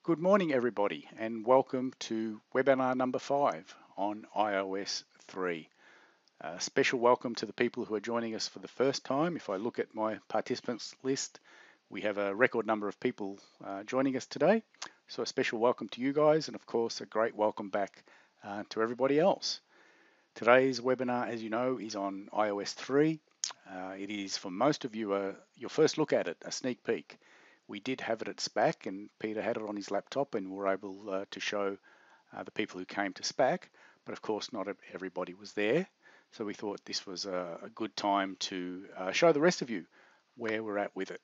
Good morning, everybody, and welcome to webinar number 5 on iOS 3. A special welcome to the people who are joining us for the first time. If I look at my participants list, we have a record number of people joining us today. So a special welcome to you guys, and of course, a great welcome back to everybody else. Today's webinar, as you know, is on iOS 3. It is, for most of you, your first look at it, a sneak peek. We did have it at SPAC, and Peter had it on his laptop, and we were able to show the people who came to SPAC, but of course not everybody was there. So we thought this was a good time to show the rest of you where we're at with it.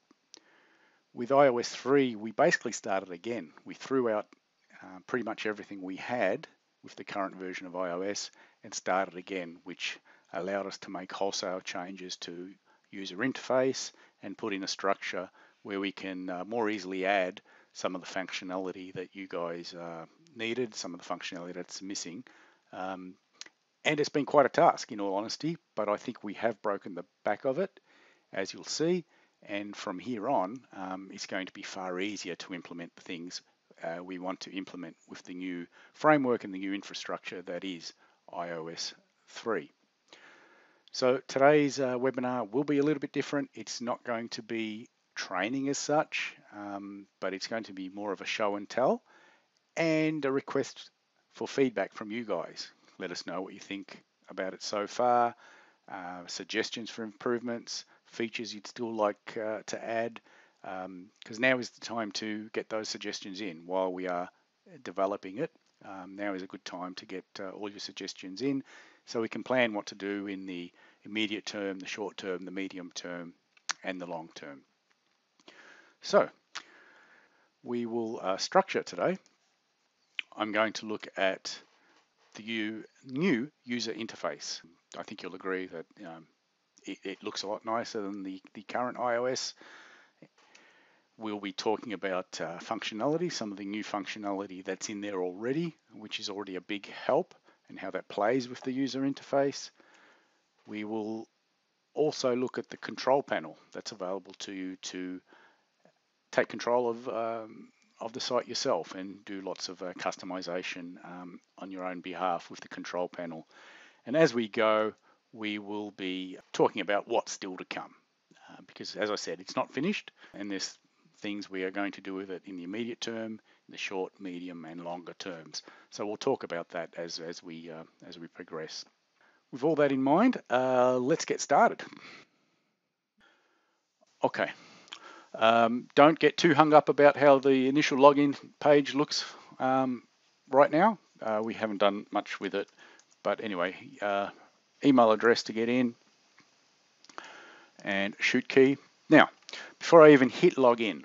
With iOS 3, we basically started again. We threw out pretty much everything we had with the current version of iOS and started again, which allowed us to make wholesale changes to user interface and put in a structure where we can more easily add some of the functionality that you guys needed, some of the functionality that's missing. And it's been quite a task, in all honesty, but I think we have broken the back of it, as you'll see. And from here on, it's going to be far easier to implement the things we want to implement with the new framework and the new infrastructure that is iOS 3. So today's webinar will be a little bit different. It's not going to be training as such, but it's going to be more of a show and tell and a request for feedback from you guys. Let us know what you think about it so far, suggestions for improvements, features you'd still like to add, because now is the time to get those suggestions in while we are developing it. Now is a good time to get all your suggestions in so we can plan what to do in the immediate term, the short term, the medium term, and the long term. So we will structure today. I'm going to look at the new user interface. I think you'll agree that it looks a lot nicer than the current iOS. We'll be talking about functionality, some of the new functionality that's in there already, which is already a big help, and how that plays with the user interface. We will also look at the control panel that's available to you to take control of the site yourself and do lots of customization on your own behalf with the control panel. And as we go, we will be talking about what's still to come, because as I said, it's not finished, and there's things we are going to do with it in the immediate term, in the short, medium, and longer terms. So we'll talk about that as we progress. With all that in mind, let's get started. Okay. Don't get too hung up about how the initial login page looks right now. We haven't done much with it, but anyway, email address to get in and shoot key. Now, before I even hit login,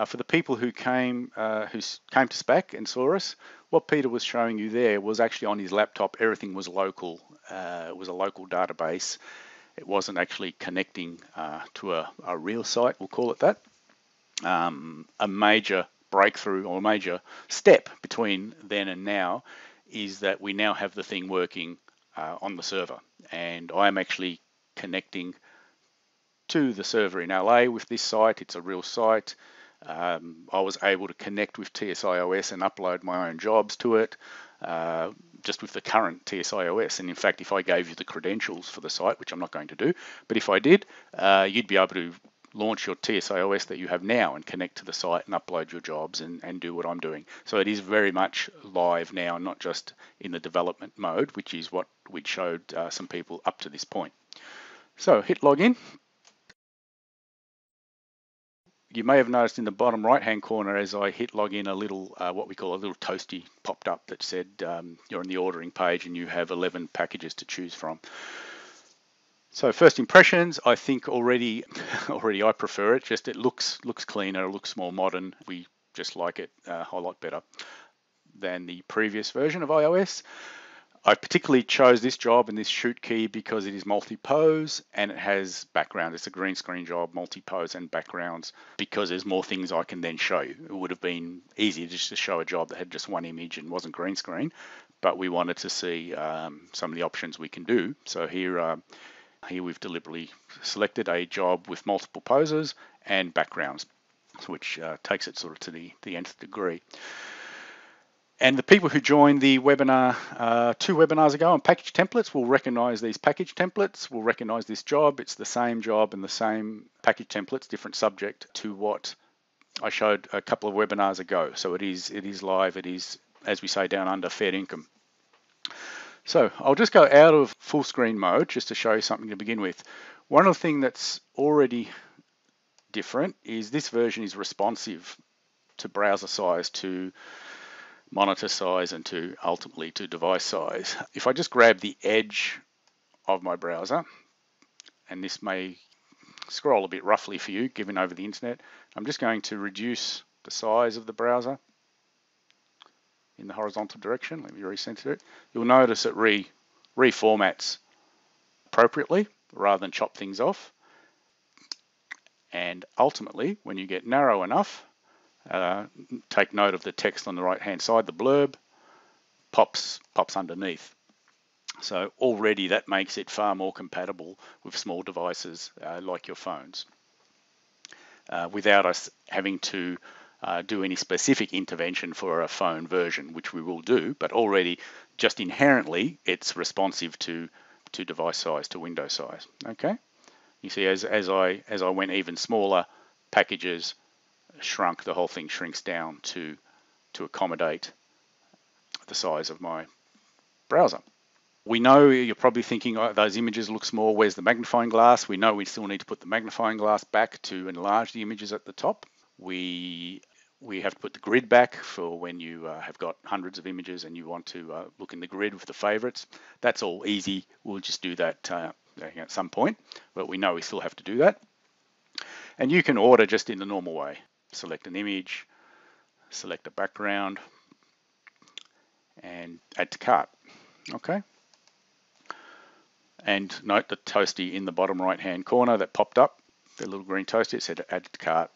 for the people who came to SPAC and saw us, what Peter was showing you there was actually on his laptop. Everything was local. It was a local database. It wasn't actually connecting to a real site, we'll call it that. A major breakthrough or a major step between then and now is that we now have the thing working on the server, and I'm actually connecting to the server in LA with this site. It's a real site. I was able to connect with TSIOS and upload my own jobs to it just with the current TSIOS. And in fact, if I gave you the credentials for the site, which I'm not going to do, but if I did, you'd be able to launch your TSIOS that you have now and connect to the site and upload your jobs and do what I'm doing. So it is very much live now, not just in the development mode, which is what we showed some people up to this point. So hit login. You may have noticed in the bottom right hand corner as I hit login, a little what we call a little toasty popped up that said you're on the ordering page and you have 11 packages to choose from. So first impressions, I think already I prefer it. Just it looks cleaner, it looks more modern. We just like it a whole lot better than the previous version of iOS. I particularly chose this job and this shoot key because it is multi-pose and it has background. It's a green screen job, multi-pose and backgrounds, because there's more things I can then show you. It would have been easier just to show a job that had just one image and wasn't green screen, but we wanted to see some of the options we can do. So here we've deliberately selected a job with multiple poses and backgrounds. which takes it sort of to the nth degree. And the people who joined the webinar 2 webinars ago on package templates will recognize these package templates, will recognize this job. It's the same job and the same package templates, different subject to what I showed a couple of webinars ago. So it is live, it is, as we say down under, fair income. So I'll just go out of full screen mode just to show you something to begin with. One of the things that's already different is this version is responsive to browser size, to monitor size, and to ultimately to device size. If I just grab the edge of my browser, and this may scroll a bit roughly for you given over the internet, I'm just going to reduce the size of the browser in the horizontal direction. Let me recenter it. You'll notice it reformats appropriately rather than chop things off. And ultimately, when you get narrow enough, take note of the text on the right hand side, the blurb pops underneath. So already that makes it far more compatible with small devices like your phones, without us having to do any specific intervention for a phone version, which we will do, but already just inherently it's responsive to device size, to window size. Okay, you see as I went even smaller, packages shrunk, the whole thing shrinks down to accommodate the size of my browser. We know you're probably thinking, oh, those images look small, where's the magnifying glass? We know we still need to put the magnifying glass back to enlarge the images at the top. We have to put the grid back for when you have got hundreds of images and you want to look in the grid with the favorites. That's all easy. We'll just do that at some point, but we know we still have to do that. And you can order just in the normal way. Select an image, select a background, and add to cart. Okay. And note the toasty in the bottom right hand corner that popped up, the little green toasty, it said add to cart.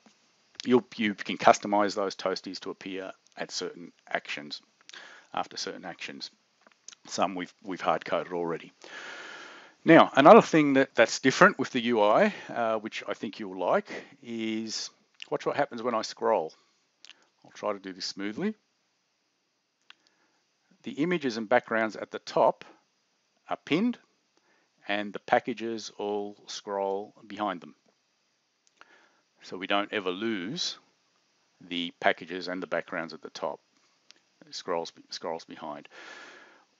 You can customize those toasties to appear at certain actions, after certain actions. Some we've hard coded already. Now, another thing that's different with the UI, which I think you'll like, is watch what happens when I scroll. I'll try to do this smoothly. The images and backgrounds at the top are pinned, and the packages all scroll behind them. So we don't ever lose the packages and the backgrounds at the top. It scrolls behind.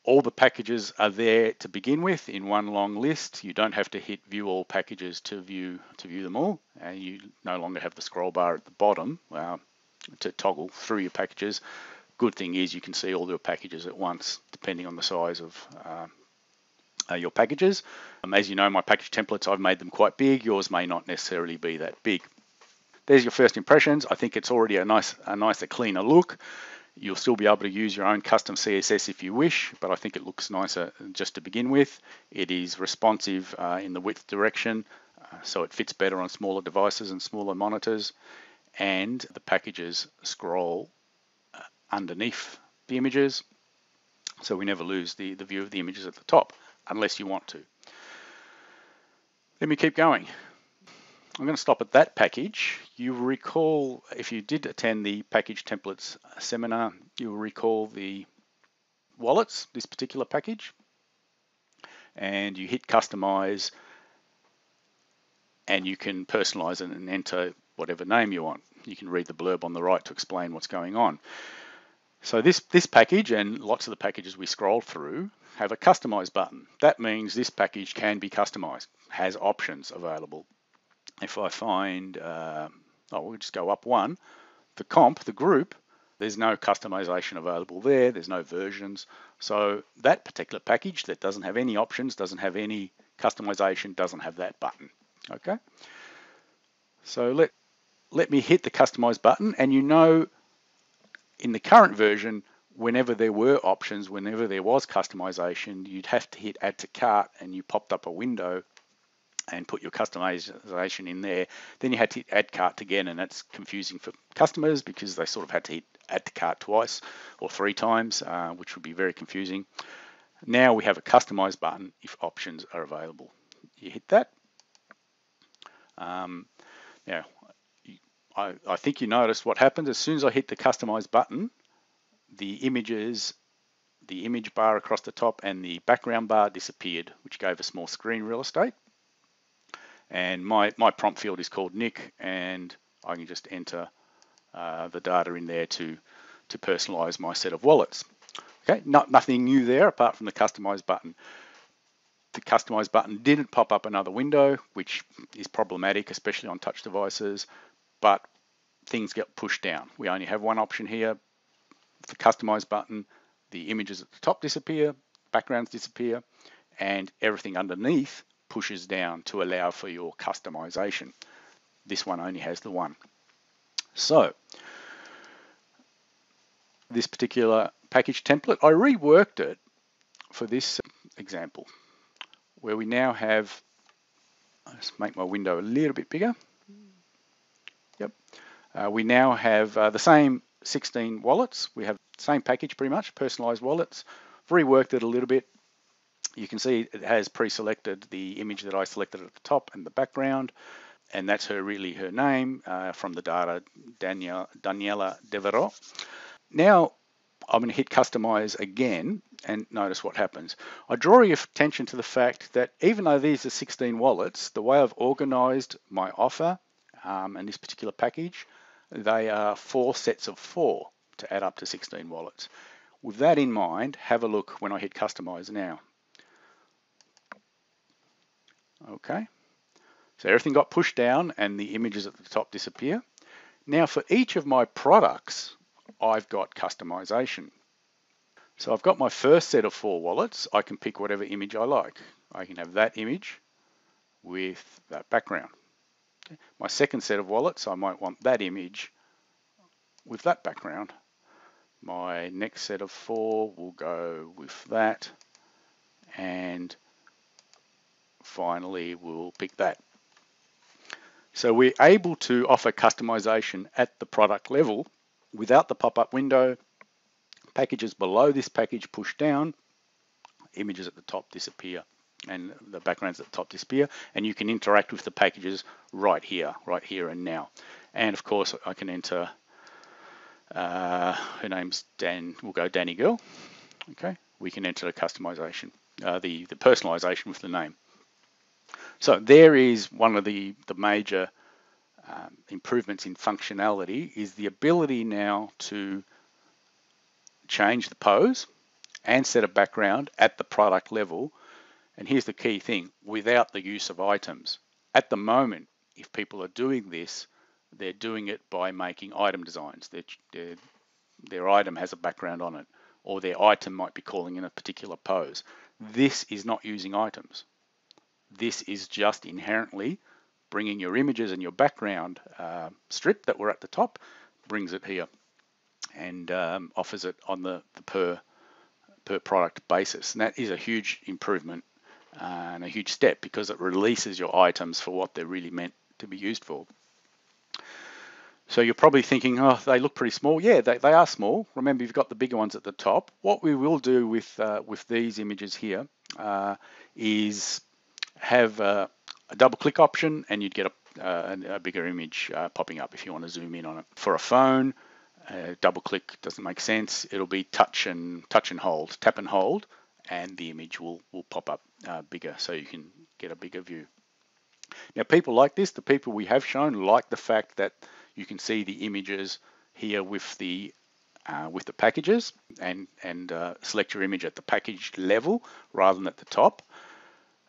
All the packages are there to begin with in one long list. You don't have to hit view all packages to view them all, and you no longer have the scroll bar at the bottom to toggle through your packages. Good thing is you can see all your packages at once, depending on the size of your packages. As you know, my package templates, I've made them quite big. Yours may not necessarily be that big. There's your first impressions. I think it's already a nicer, cleaner look. You'll still be able to use your own custom CSS if you wish, but I think it looks nicer just to begin with. It is responsive in the width direction, so it fits better on smaller devices and smaller monitors. And the packages scroll underneath the images, so we never lose the view of the images at the top, unless you want to. Let me keep going. I'm going to stop at that package. You recall, if you did attend the package templates seminar, you'll recall the wallets, this particular package, and you hit customize, and you can personalize it and enter whatever name you want. You can read the blurb on the right to explain what's going on. So this package and lots of the packages we scroll through have a customize button. That means this package can be customized, has options available. If I find, we'll just go up one, the comp, the group, there's no customization available there, there's no versions. So that particular package that doesn't have any options, doesn't have any customization, doesn't have that button, okay? So let me hit the customize button, and you know in the current version, whenever there were options, whenever there was customization, you'd have to hit add to cart and you popped up a window and put your customization in there. Then you had to hit add cart again, and that's confusing for customers because they sort of had to hit add to cart twice or 3 times, which would be very confusing. Now we have a customize button if options are available. You hit that. Now, I think you noticed what happens as soon as I hit the customize button, the images, the image bar across the top and the background bar disappeared, which gave us more screen real estate. And my prompt field is called Nick, and I can just enter the data in there to personalize my set of wallets. Okay, nothing new there apart from the customize button. The customize button didn't pop up another window, which is problematic, especially on touch devices, but things get pushed down. We only have one option here. The customize button, the images at the top disappear, backgrounds disappear, and everything underneath pushes down to allow for your customization. This one only has the one. So this particular package template, I reworked it for this example, where we now have, let's make my window a little bit bigger. Yep. We now have the same 16 wallets. We have the same package pretty much, personalized wallets. I've reworked it a little bit. You can see it has pre-selected the image that I selected at the top and the background, and that's her name from the data, Daniela Devereux. Now I'm going to hit customize again and notice what happens. I draw your attention to the fact that even though these are 16 wallets, the way I've organized my offer and this particular package, they are 4 sets of 4 to add up to 16 wallets. With that in mind, have a look when I hit customize now. Okay, so everything got pushed down and the images at the top disappear. Now for each of my products, I've got customization. So I've got my first set of 4 wallets. I can pick whatever image I like. I can have that image with that background. Okay. My second set of wallets, I might want that image with that background. My next set of 4 will go with that, and finally we'll pick that. So we're able to offer customization at the product level without the pop-up window. Packages below this package push down, images at the top disappear, and the backgrounds at the top disappear, and you can interact with the packages right here and now. And of course I can enter, her name's Dan, we'll go Danny Girl. Okay, we can enter the customization, the personalization with the name. So there is one of the major improvements in functionality, is the ability now to change the pose and set a background at the product level. And here's the key thing, without the use of items. At the moment, if people are doing this, they're doing it by making item designs. Their item has a background on it, or their item might be calling in a particular pose. This is not using items. This is just inherently bringing your images and your background strip that were at the top, brings it here, and offers it on the per product basis. And that is a huge improvement and a huge step, because it releases your items for what they're really meant to be used for. So you're probably thinking, oh, they look pretty small. Yeah, they are small. Remember, you've got the bigger ones at the top. What we will do with these images here is have a double click option, and you'd get a bigger image popping up if you want to zoom in on it. For a phone, double click doesn't make sense. It'll be touch and hold, tap and hold, and the image will pop up bigger, so you can get a bigger view. Now, people like this, the people we have shown, like the fact that you can see the images here with the packages, and select your image at the package level rather than at the top.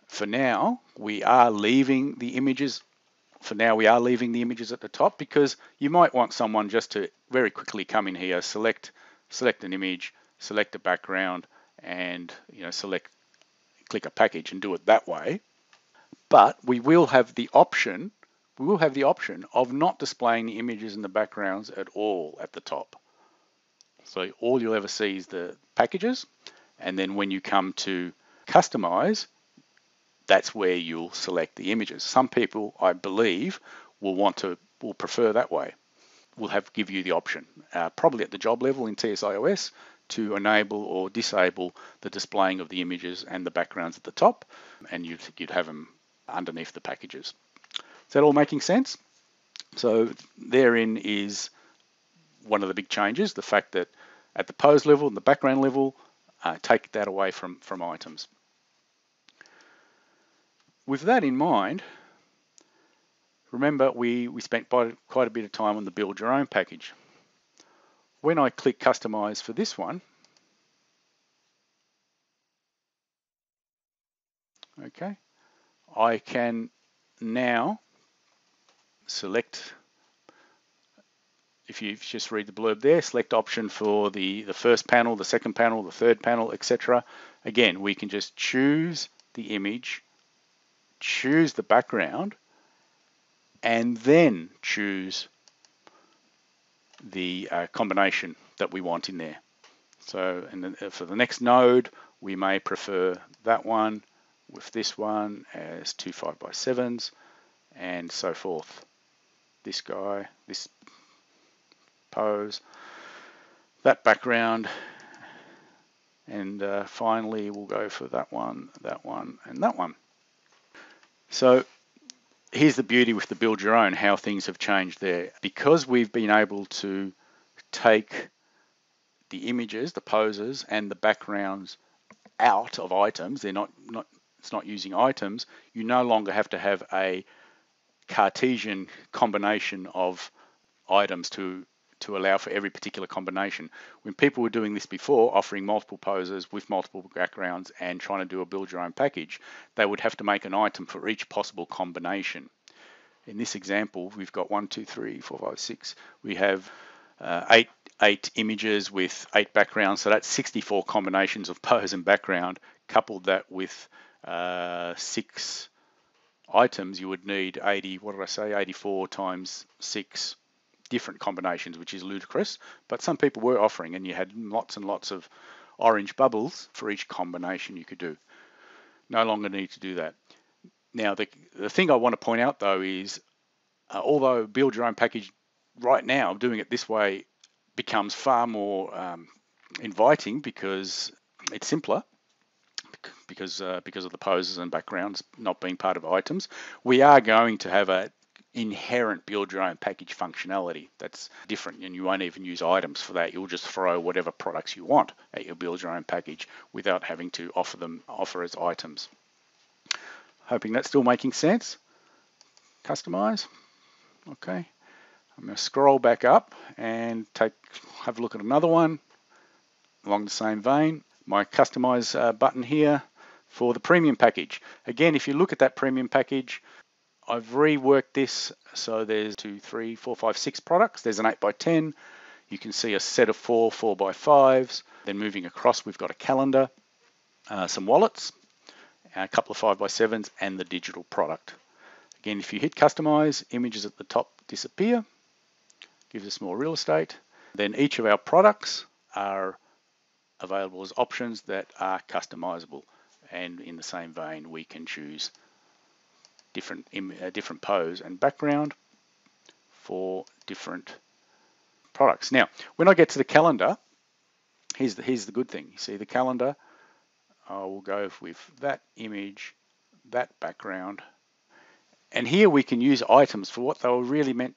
For now, we are leaving the images. For now, we are leaving the images at the top, because you might want someone just to very quickly come in here, select an image, select a background, and click a package and do it that way. But we will have the option. We will have the option of not displaying the images and the backgrounds at all at the top. So all you'll ever see is the packages, and then when you come to customize, that's where you'll select the images. Some people, I believe, will prefer that way. We'll give you the option, probably at the job level in TSIOS, to enable or disable the displaying of the images and the backgrounds at the top, and you'd have them underneath the packages. Is that all making sense? So therein is one of the big changes, the fact that at the pose level and the background level, take that away from items. With that in mind, remember we spent quite a bit of time on the build your own package. When I click customize for this one, okay, I can now select, if you just read the blurb there, select option for the first panel, the second panel, the third panel, etc. Again, we can just choose the image, choose the background, and then choose the combination that we want in there. So for the next node, we may prefer that one with this one as two 5x7s and so forth. This guy, this pose, that background, and finally we'll go for that one, and that one. So here's the beauty with the build your own, how things have changed there. Because we've been able to take the images, the poses, and the backgrounds out of items, it's not using items, you no longer have to have a Cartesian combination of items to allow for every particular combination. When people were doing this before, offering multiple poses with multiple backgrounds and trying to do a build your own package, they would have to make an item for each possible combination. In this example, we've got 1, 2, 3, 4, 5, 6. We have eight images with 8 backgrounds, so that's 64 combinations of pose and background. Coupled that with 6 items, you would need 84 times 6 different combinations, which is ludicrous. But some people were offering, and you had lots and lots of orange bubbles for each combination you could do. No longer need to do that. Now, the thing I want to point out though is, although build your own package right now, doing it this way becomes far more inviting because it's simpler, because of the poses and backgrounds not being part of items. We are going to have a inherent build your own package functionality that's different, and you won't even use items for that. You'll just throw whatever products you want at your build your own package without having to offer as items. Hoping that's still making sense. Customize. Okay. I'm going to scroll back up and have a look at another one along the same vein. My customize button here for the premium package. Again, if you look at that premium package, I've reworked this so there's 2, 3, 4, 5, 6 products. There's an 8x10. You can see a set of 4 4x5s. Then moving across, we've got a calendar, some wallets, a couple of 5x7s, and the digital product. Again, if you hit customize, images at the top disappear. Gives us more real estate. Then each of our products are available as options that are customizable. And in the same vein, we can choose different pose and background for different products. Now, when I get to the calendar, here's the good thing. You see the calendar, I will go with that image, that background, and here we can use items for what they were really meant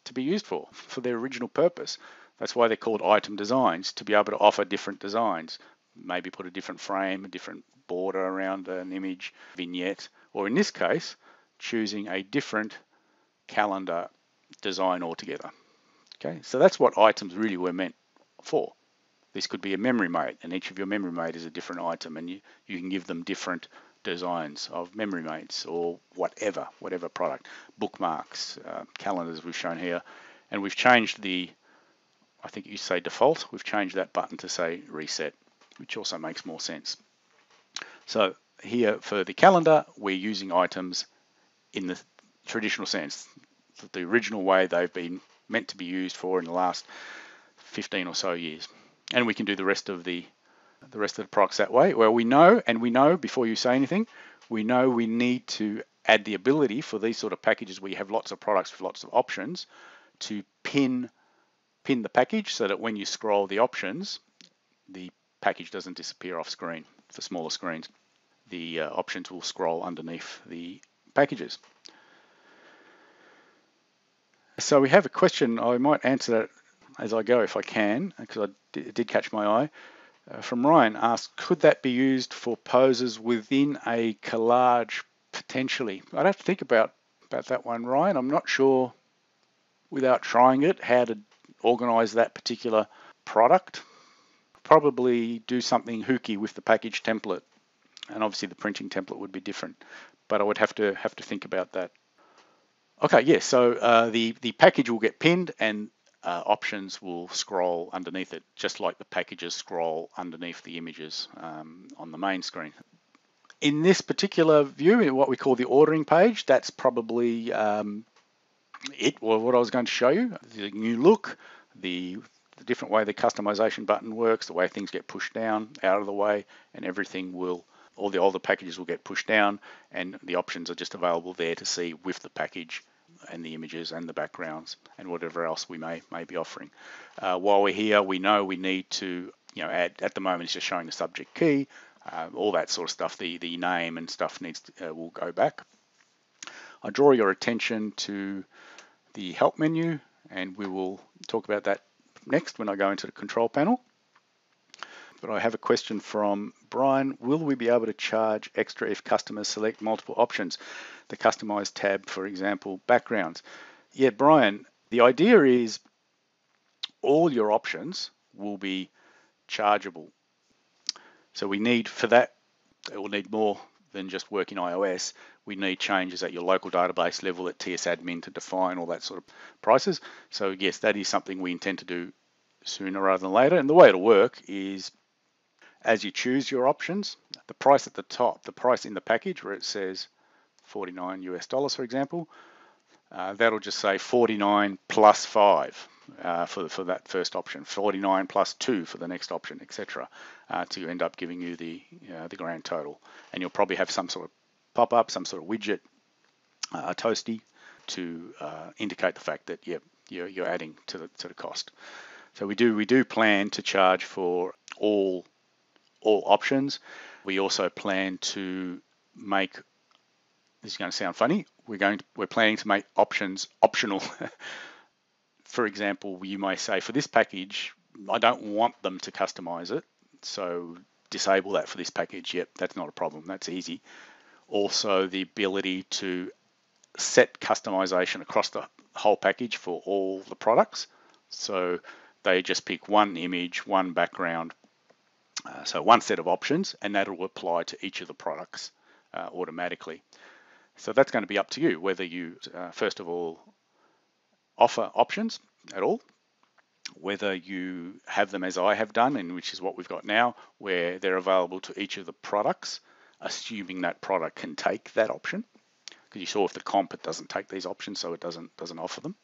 to be used for their original purpose. That's why they're called item designs, to be able to offer different designs. Maybe put a different frame, a different border around an image, vignette, or in this case, choosing a different calendar design altogether. Okay, so that's what items really were meant for. This could be a memory mate, and each of your memory mate is a different item, and you can give them different designs of memory mates or whatever product, bookmarks, calendars we've shown here, and we've changed I think you say default, we've changed that button to say reset, which also makes more sense. So here for the calendar, we're using items in the traditional sense, the original way they've been meant to be used for in the last 15 or so years. And we can do the rest of the products that way. Well, we know before you say anything, we know we need to add the ability for these sort of packages where you have lots of products with lots of options to pin the package so that when you scroll the options, the package doesn't disappear off screen. For smaller screens, the options will scroll underneath the packages. So we have a question. I might answer that as I go if I can, because it did catch my eye. From Ryan asked, could that be used for poses within a collage potentially? I'd have to think about that one, Ryan. I'm not sure, without trying it, how to organize that particular product. Probably do something hooky with the package template, and obviously the printing template would be different, but I would have to think about that. Okay, yeah, so the package will get pinned and options will scroll underneath it, just like the packages scroll underneath the images on the main screen. In this particular view, in what we call the ordering page, that's probably what I was going to show you. The new look, the different way the customization button works, the way things get pushed down, out of the way, and everything will, all the older packages will get pushed down, and the options are just available there to see with the package and the images and the backgrounds and whatever else we may be offering. While we're here, we know we need to, add, at the moment it's just showing the subject key, all that sort of stuff, the name and stuff needs to, will go back. I draw your attention to the help menu, and we will talk about that next when I go into the control panel. But I have a question from Brian. Will we be able to charge extra if customers select multiple options? The customize tab, for example, backgrounds. Yeah, Brian, the idea is all your options will be chargeable. So we need, for that, we'll need more than just work in iOS. We need changes at your local database level at TSAdmin to define all that sort of prices. So yes, that is something we intend to do sooner rather than later. And the way it'll work is, as you choose your options, the price at the top, the price in the package where it says $49 US, for example, that'll just say 49 plus 5 for that first option, 49 plus 2 for the next option, etc. To end up giving you the grand total. And you'll probably have some sort of pop-up, some sort of widget, a toasty to indicate the fact that you're adding to the cost. So we do plan to charge for all options. We also plan to make, this is going to sound funny, we're planning to make options optional. For example, you may say, for this package, I don't want them to customize it, so disable that for this package. Yep, that's not a problem, that's easy. Also, the ability to set customization across the whole package for all the products. So they just pick one image, one background, so one set of options, and that will apply to each of the products automatically. So that's going to be up to you, whether you, first of all, offer options at all, whether you have them as I have done, and which is what we've got now, where they're available to each of the products, assuming that product can take that option. Because you saw with the comp, it doesn't take these options, so it doesn't offer them.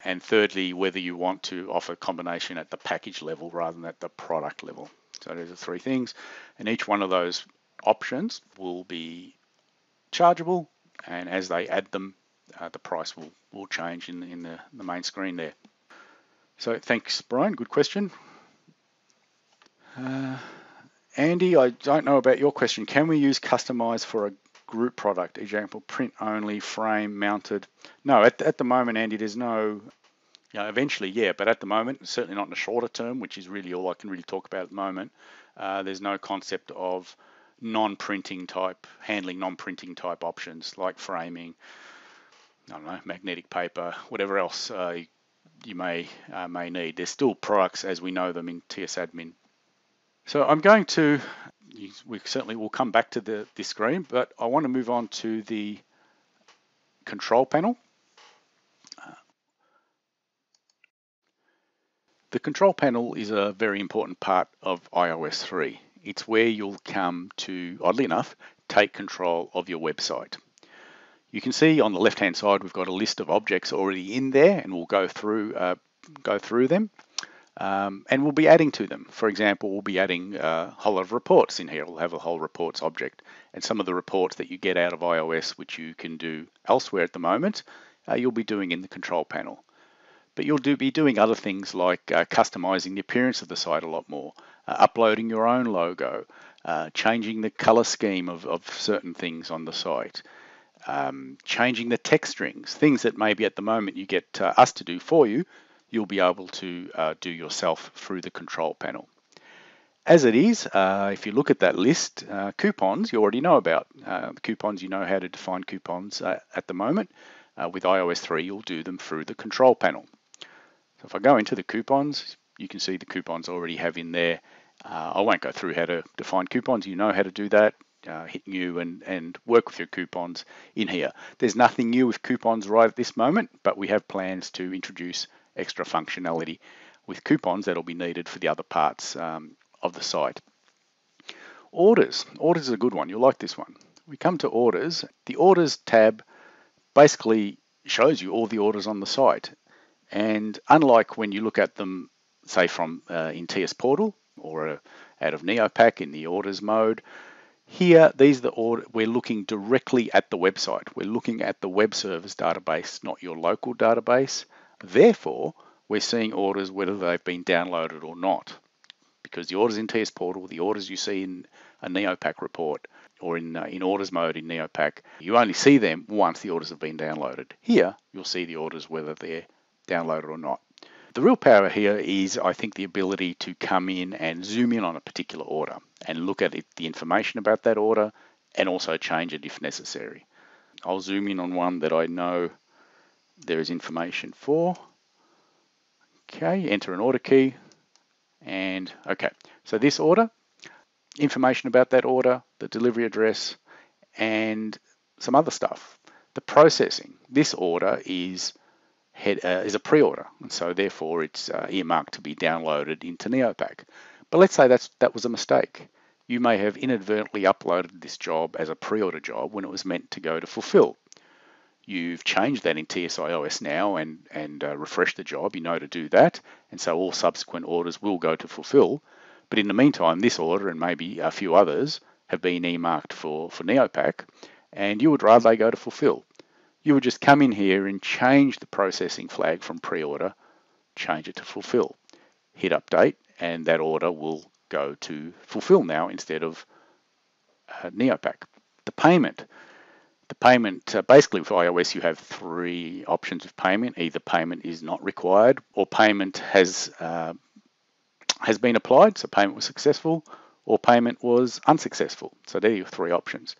And thirdly, whether you want to offer a combination at the package level rather than at the product level. So there's the three things, and each one of those options will be chargeable, and as they add them, the price will change in the main screen there. So thanks, Brian, good question. Andy, I don't know about your question. Can we use Customize for a group product, example, print only, frame, mounted? No, at the moment, Andy, there's no, eventually, yeah, but at the moment, certainly not in the shorter term, which is really all I can really talk about at the moment, there's no concept of non-printing type, handling non-printing type options like framing, I don't know, magnetic paper, whatever else you may need. There's still products as we know them in TSAdmin. So I'm going to, we certainly will come back to this screen, but I want to move on to the control panel. The control panel is a very important part of iOS 3. It's where you'll come to, oddly enough, take control of your website. You can see on the left-hand side, we've got a list of objects already in there, and we'll go through them, and we'll be adding to them. For example, we'll be adding a whole lot of reports in here. We'll have a whole reports object, and some of the reports that you get out of iOS, which you can do elsewhere at the moment, you'll be doing in the control panel. But you'll be doing other things like customizing the appearance of the site a lot more, uploading your own logo, changing the color scheme of certain things on the site, changing the text strings, things that maybe at the moment you get us to do for you, you'll be able to do yourself through the control panel. As it is, if you look at that list, coupons you already know about. The coupons, you know how to define coupons at the moment. With iOS 3, you'll do them through the control panel. So if I go into the coupons, you can see the coupons I already have in there. I won't go through how to define coupons. You know how to do that. Hit new and work with your coupons in here. There's nothing new with coupons right at this moment, but we have plans to introduce extra functionality with coupons that'll be needed for the other parts of the site. Orders. Orders is a good one. You'll like this one. We come to orders. The orders tab basically shows you all the orders on the site. And unlike when you look at them, say from in TS Portal or out of Neopack in the orders mode, here these are the order. We're looking directly at the website. We're looking at the web service database, not your local database. Therefore, we're seeing orders whether they've been downloaded or not. Because the orders in TS Portal, the orders you see in a Neopack report or in orders mode in Neopack, you only see them once the orders have been downloaded. Here, you'll see the orders whether they're downloaded or not. The real power here is, I think, the ability to come in and zoom in on a particular order and look at the information about that order and also change it if necessary. I'll zoom in on one that I know there is information for. Okay, enter an order key. And okay, so this order, information about that order, the delivery address, and some other stuff. The processing. This order is a pre-order, and so therefore it's earmarked to be downloaded into Neopack. But let's say that was a mistake. You may have inadvertently uploaded this job as a pre-order job when it was meant to go to fulfill. You've changed that in TSIOS now and refreshed the job. You know to do that, and so all subsequent orders will go to fulfill. But in the meantime, this order and maybe a few others have been earmarked for Neopack, and you would rather they go to fulfill. You would just come in here and change the processing flag from pre-order, change it to fulfill. Hit update, and that order will go to fulfill now instead of Neopack. The payment. Basically for iOS, you have three options of payment. Either payment is not required, or payment has been applied, so payment was successful, or payment was unsuccessful. So there are your three options.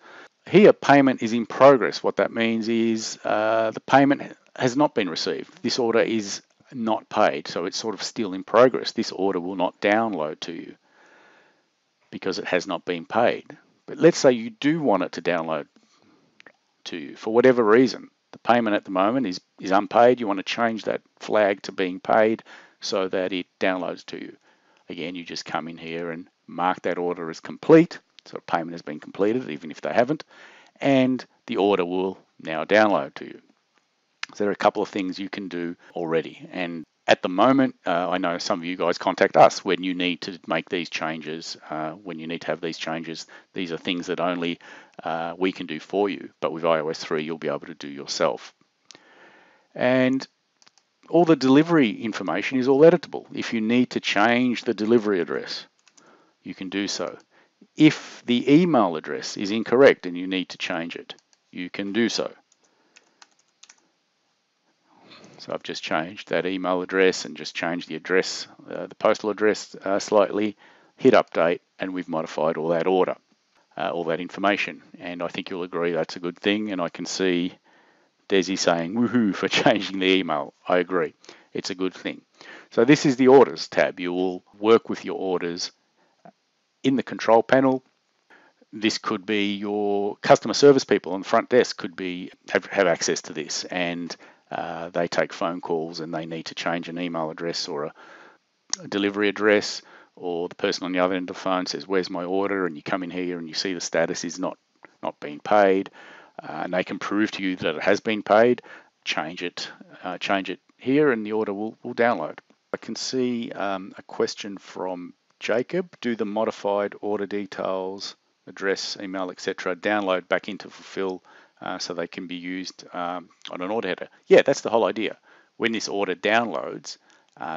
Here, payment is in progress. What that means is the payment has not been received. This order is not paid, so it's sort of still in progress. This order will not download to you because it has not been paid. But let's say you do want it to download to you for whatever reason. The payment at the moment is unpaid. You want to change that flag to being paid so that it downloads to you. Again, you just come in here and mark that order as complete. So payment has been completed, even if they haven't, and the order will now download to you. So there are a couple of things you can do already. And at the moment, I know some of you guys contact us when you need to make these changes, when you need to have these changes. These are things that only we can do for you, but with iOS 3, you'll be able to do yourself. And all the delivery information is all editable. If you need to change the delivery address, you can do so. If the email address is incorrect and you need to change it, you can do so. So I've just changed that email address and just changed the address, the postal address slightly, hit update, and we've modified all that order, all that information. And I think you'll agree that's a good thing. And I can see Desi saying woohoo for changing the email. I agree. It's a good thing. So this is the orders tab. You will work with your orders in the control panel. This could be your customer service people on the front desk could have access to this, and they take phone calls and they need to change an email address or a delivery address, or the person on the other end of the phone says, "Where's my order?" And you come in here and you see the status is not being paid, and they can prove to you that it has been paid. Change it here, and the order will download. I can see a question from Jacob. Do the modified order details, address, email, etc. download back into Fulfill so they can be used on an order header? Yeah, that's the whole idea. When this order downloads,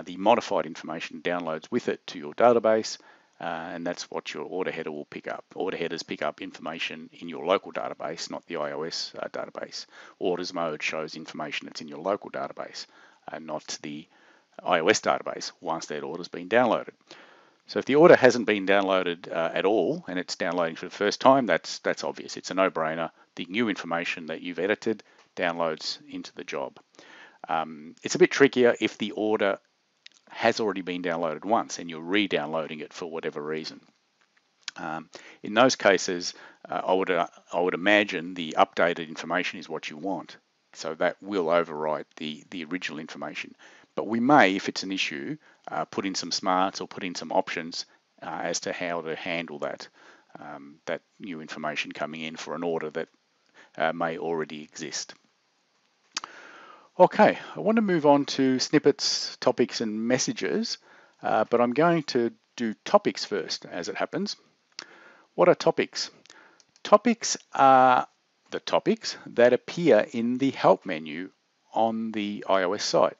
the modified information downloads with it to your database, and that's what your order header will pick up. Order headers pick up information in your local database, not the iOS database. Orders mode shows information that's in your local database, not the iOS database once that order's been downloaded. So if the order hasn't been downloaded at all and it's downloading for the first time, that's obvious. It's a no-brainer. The new information that you've edited downloads into the job. It's a bit trickier if the order has already been downloaded once and you're re-downloading it for whatever reason. In those cases, I would imagine the updated information is what you want. So that will overwrite the original information. But we may, if it's an issue, put in some smarts or put in some options as to how to handle that new information coming in for an order that may already exist. Okay, I want to move on to snippets, topics, and messages, but I'm going to do topics first, as it happens. What are topics? Topics are the topics that appear in the help menu on the iOS site.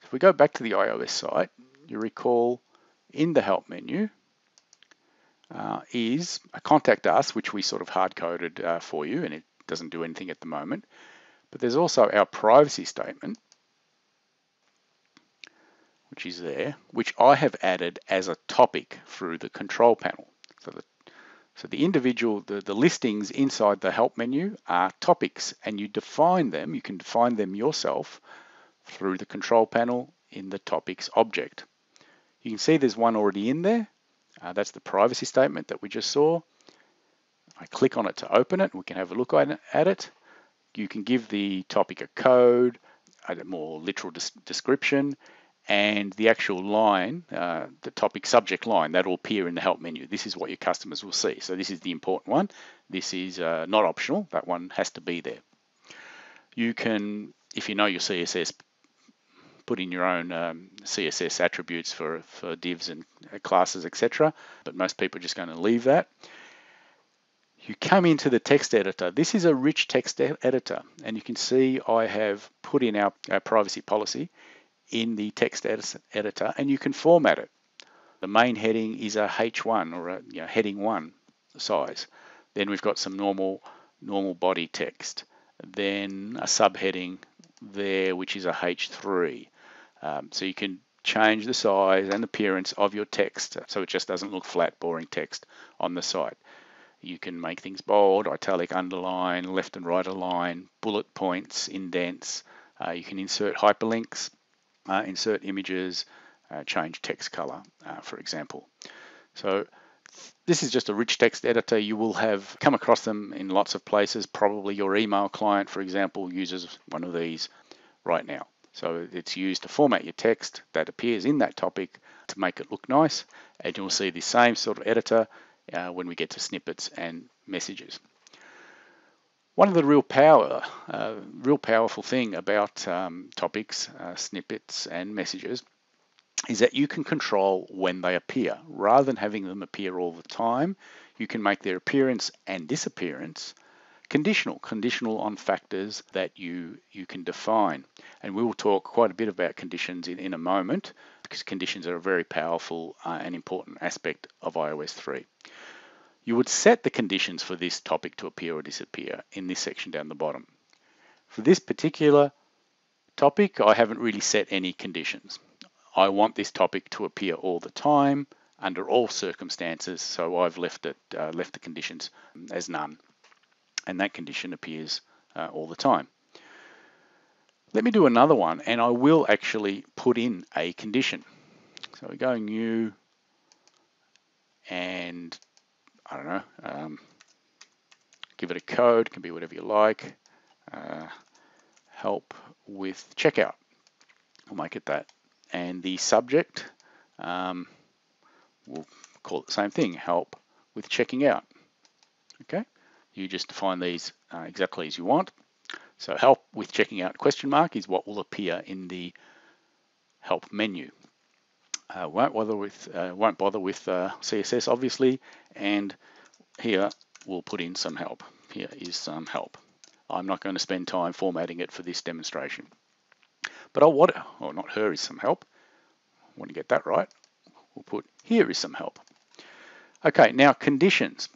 If we go back to the iOS site, you recall in the help menu is a contact us, which we sort of hard-coded for you, and it doesn't do anything at the moment. But there's also our privacy statement, which is there, which I have added as a topic through the control panel. So the individual, the listings inside the help menu are topics, and you define them, you can define them yourself through the control panel in the topics object. You can see there's one already in there. That's the privacy statement that we just saw. I click on it to open it. We can have a look at it. You can give the topic a code, a more literal description, and the actual line, the topic subject line, that will appear in the help menu. This is what your customers will see. So this is the important one. This is not optional. That one has to be there. You can, if you know your CSS, put in your own CSS attributes for divs and classes, etc. But most people are just going to leave that. You come into the text editor. This is a rich text editor, and you can see I have put in our privacy policy in the text editor, and you can format it. The main heading is a H1 or a heading 1 size. Then we've got some normal body text. Then a subheading there, which is a H3. So you can change the size and appearance of your text so it just doesn't look flat, boring text on the site. You can make things bold, italic, underline, left and right align, bullet points, indents. You can insert hyperlinks, insert images, change text color, for example. So this is just a rich text editor. You will have come across them in lots of places. Probably your email client, for example, uses one of these right now. So it's used to format your text that appears in that topic to make it look nice. And you'll see the same sort of editor when we get to snippets and messages. One of the real powerful thing about topics, snippets, and messages is that you can control when they appear. Rather than having them appear all the time, you can make their appearance and disappearance conditional on factors that you can define. And we will talk quite a bit about conditions in a moment, because conditions are a very powerful and important aspect of iOS 3. You would set the conditions for this topic to appear or disappear in this section down the bottom. For this particular topic, I haven't really set any conditions. I want this topic to appear all the time, under all circumstances, so I've left the conditions as none. And that condition appears all the time. Let me do another one, and I will actually put in a condition. So we go new, and I don't know, give it a code, can be whatever you like. Help with checkout. We'll make it that. And the subject, we'll call it the same thing, help with checking out. Okay, you just define these exactly as you want. So help with checking out question mark is what will appear in the help menu. Won't bother with CSS obviously, and here we'll put in some help. Here is some help. I'm not going to spend time formatting it for this demonstration. But not here is some help. I want to get that right. We'll put here is some help. Okay, now conditions.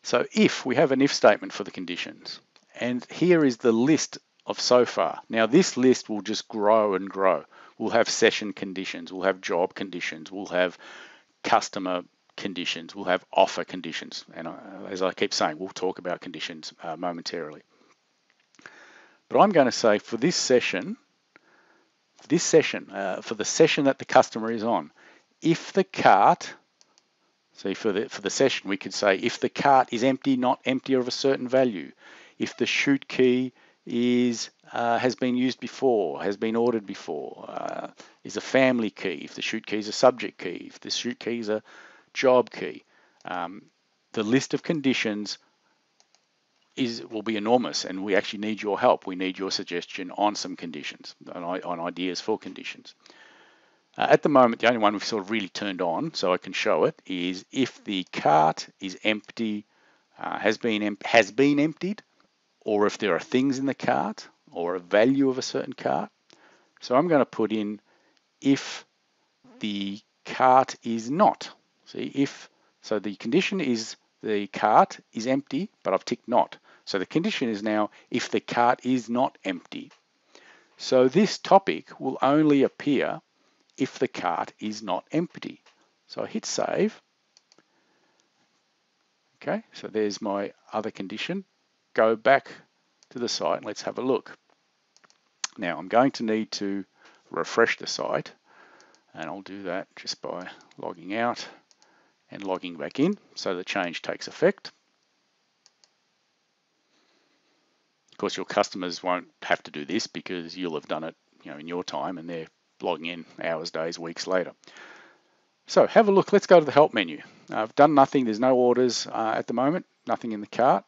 So if we have an if statement for the conditions, and here is the list of so far. Now this list will just grow and grow. We'll have session conditions, we'll have job conditions, we'll have customer conditions, we'll have offer conditions. And as I keep saying, we'll talk about conditions momentarily. But I'm going to say for this session, for the session that the customer is on, if the cart, see for the session, we could say if the cart is empty, not empty of a certain value, if the chute key is has been used before, has been ordered before, is a family key, if the chute key is a subject key, if the chute key is a job key. The list of conditions will be enormous, and we actually need your help. We need your suggestion on some conditions, on ideas for conditions. At the moment, the only one we've sort of really turned on, so I can show it, is if the cart is empty, has been emptied, or if there are things in the cart, or a value of a certain cart. So I'm going to put in if the cart is not. See, so the condition is the cart is empty, but I've ticked not. So the condition is now if the cart is not empty. So this topic will only appear if the cart is not empty. So I hit save. Okay, so there's my other condition. Go back to the site and let's have a look. Now I'm going to need to refresh the site, and I'll do that just by logging out and logging back in so the change takes effect. Of course, your customers won't have to do this because you'll have done it, in your time, and they're logging in hours, days, weeks later. So have a look. Let's go to the help menu. I've done nothing. There's no orders at the moment, nothing in the cart.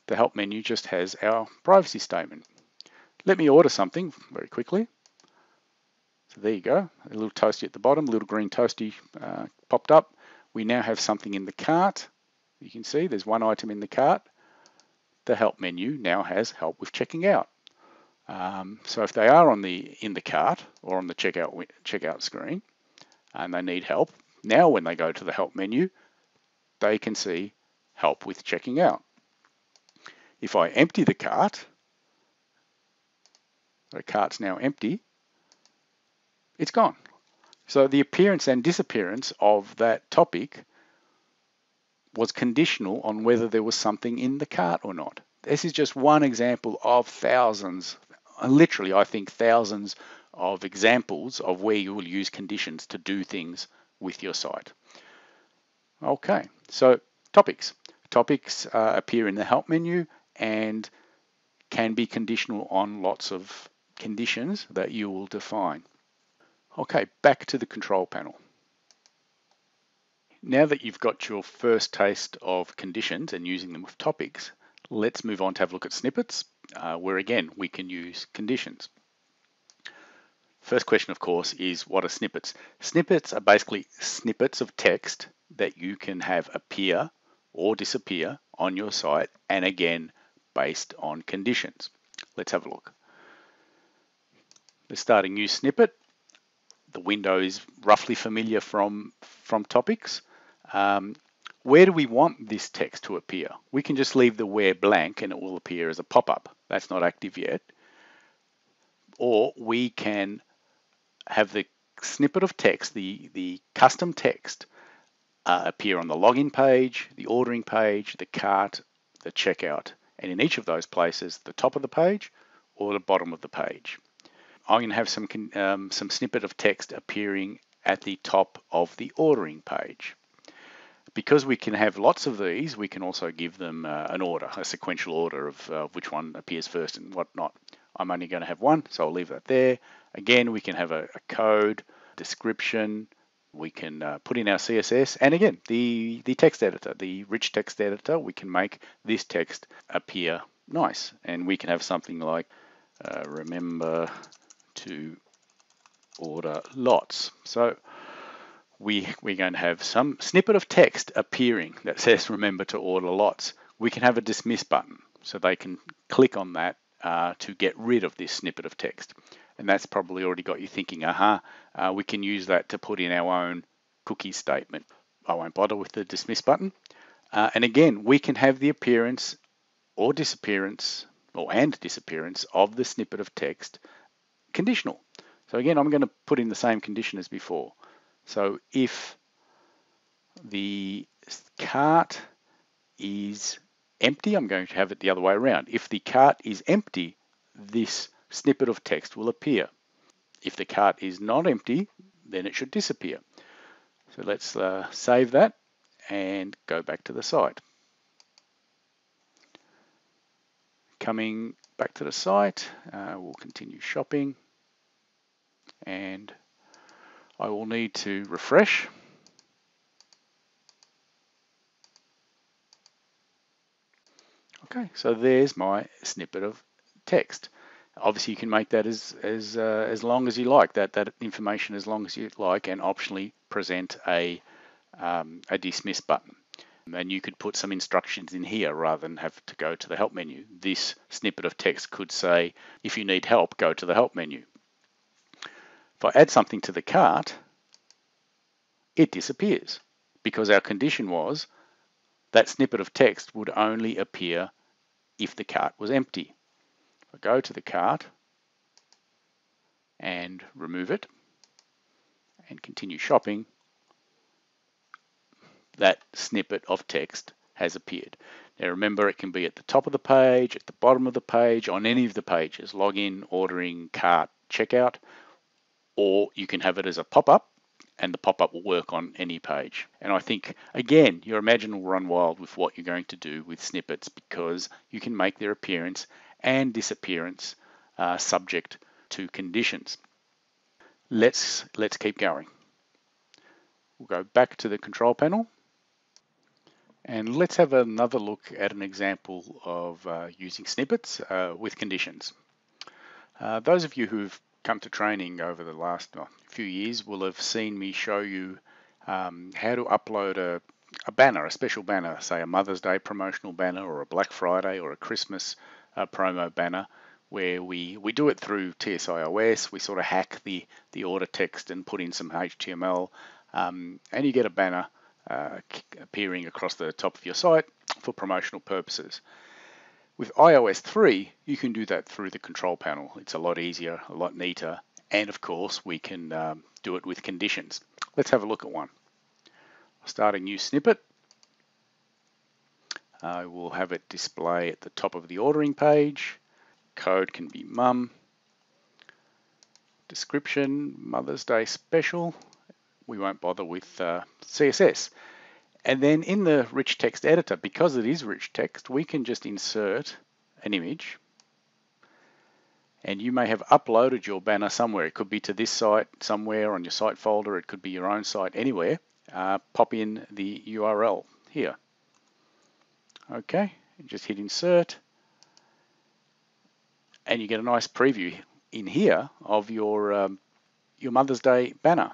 The help menu just has our privacy statement. Let me order something very quickly. So there you go, a little toasty at the bottom, a little green toasty popped up. We now have something in the cart. You can see there's one item in the cart. The help menu now has help with checking out. So if they are in the cart or on the checkout screen and they need help, now when they go to the help menu, they can see help with checking out. If I empty the cart's now empty, it's gone. So the appearance and disappearance of that topic was conditional on whether there was something in the cart or not. This is just one example of thousands, literally I think thousands of examples of where you will use conditions to do things with your site. Okay, so topics. Topics appear in the help menu and can be conditional on lots of conditions that you will define. Okay, back to the control panel. Now that you've got your first taste of conditions and using them with topics, let's move on to have a look at snippets, where again, we can use conditions. First question, of course, is what are snippets? Snippets are basically snippets of text that you can have appear or disappear on your site, and again, based on conditions. Let's have a look. Let's start a new snippet. The window is roughly familiar from topics. Where do we want this text to appear? We can just leave the where blank and it will appear as a pop-up. That's not active yet. Or we can have the snippet of text, the custom text, appear on the login page, the ordering page, the cart, the checkout, and in each of those places, the top of the page or the bottom of the page. I'm going to have some snippet of text appearing at the top of the ordering page. Because we can have lots of these, we can also give them an order, a sequential order of which one appears first and whatnot. I'm only going to have one, so I'll leave that there. Again, we can have a code, description, we can put in our CSS, and again, the text editor, the rich text editor, we can make this text appear nice. And we can have something like, remember to order lots. So we're going to have some snippet of text appearing that says remember to order lots. We can have a dismiss button so they can click on that to get rid of this snippet of text. And that's probably already got you thinking, we can use that to put in our own cookie statement. I won't bother with the dismiss button. And again, we can have the appearance or disappearance and disappearance of the snippet of text conditional. So again, I'm going to put in the same condition as before. So if the cart is empty, I'm going to have it the other way around. If the cart is empty, this snippet of text will appear. If the cart is not empty, then it should disappear. So let's save that and go back to the site. Coming back to the site, we'll continue shopping, and I will need to refresh. Okay, so there's my snippet of text. Obviously, you can make that as long as you like, that information as long as you like, and optionally present a dismiss button. And you could put some instructions in here rather than have to go to the help menu. This snippet of text could say, if you need help, go to the help menu. If I add something to the cart, it disappears because our condition was that snippet of text would only appear if the cart was empty. If I go to the cart and remove it and continue shopping, that snippet of text has appeared. Now remember, it can be at the top of the page, at the bottom of the page, on any of the pages, login, ordering, cart, checkout, or you can have it as a pop-up, and the pop-up will work on any page. And I think, again, your imagination will run wild with what you're going to do with snippets, because you can make their appearance and disappearance subject to conditions. Let's keep going. We'll go back to the control panel, and let's have another look at an example of using snippets with conditions. Those of you who've come to training over the last few years will have seen me show you how to upload a banner, a special banner, say a Mother's Day promotional banner, or a Black Friday or a Christmas promo banner, where we do it through TSIOS. We sort of hack the order text and put in some HTML, and you get a banner appearing across the top of your site for promotional purposes. With iOS 3, you can do that through the control panel. It's a lot easier, a lot neater, and of course we can do it with conditions. Let's have a look at one. I'll start a new snippet. I will have it display at the top of the ordering page. Code can be mum. Description, Mother's Day special. We won't bother with CSS. And then in the rich text editor, because it is rich text, we can just insert an image. And you may have uploaded your banner somewhere. It could be to this site somewhere on your site folder. It could be your own site, anywhere. Pop in the URL here. Okay, just hit insert. And you get a nice preview in here of your Mother's Day banner.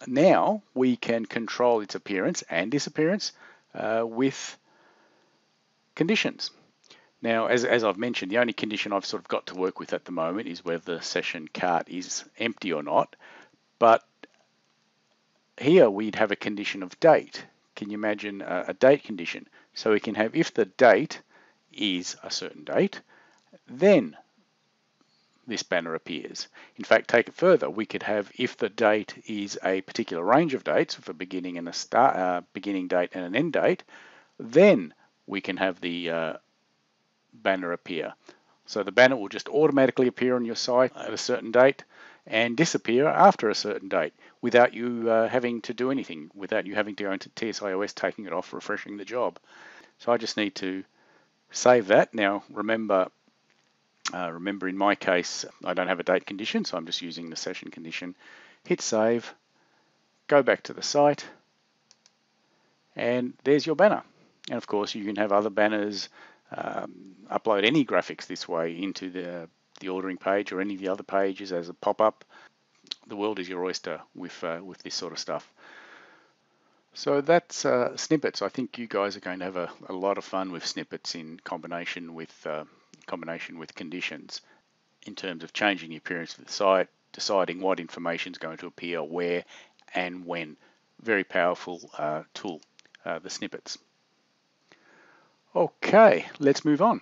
Now we can control its appearance and disappearance with conditions. Now, as I've mentioned, the only condition I've sort of got to work with at the moment is whether the session cart is empty or not. But here we'd have a condition of date. Can you imagine a date condition? So we can have, if the date is a certain date, then this banner appears. In fact, take it further. We could have, if the date is a particular range of dates, with a beginning and a start, beginning date and an end date, then we can have the banner appear. So the banner will just automatically appear on your site at a certain date and disappear after a certain date without you having to do anything, without you having to go into TSIOS, taking it off, refreshing the job. So I just need to save that. Now remember in my case, I don't have a date condition, so I'm just using the session condition. Hit save, go back to the site, and there's your banner. And of course, you can have other banners, upload any graphics this way into the ordering page or any of the other pages as a pop-up. The world is your oyster with this sort of stuff. So that's snippets. I think you guys are going to have a lot of fun with snippets in combination with conditions, in terms of changing the appearance of the site, deciding what information is going to appear where, and when. Very powerful tool, the snippets. Okay, let's move on.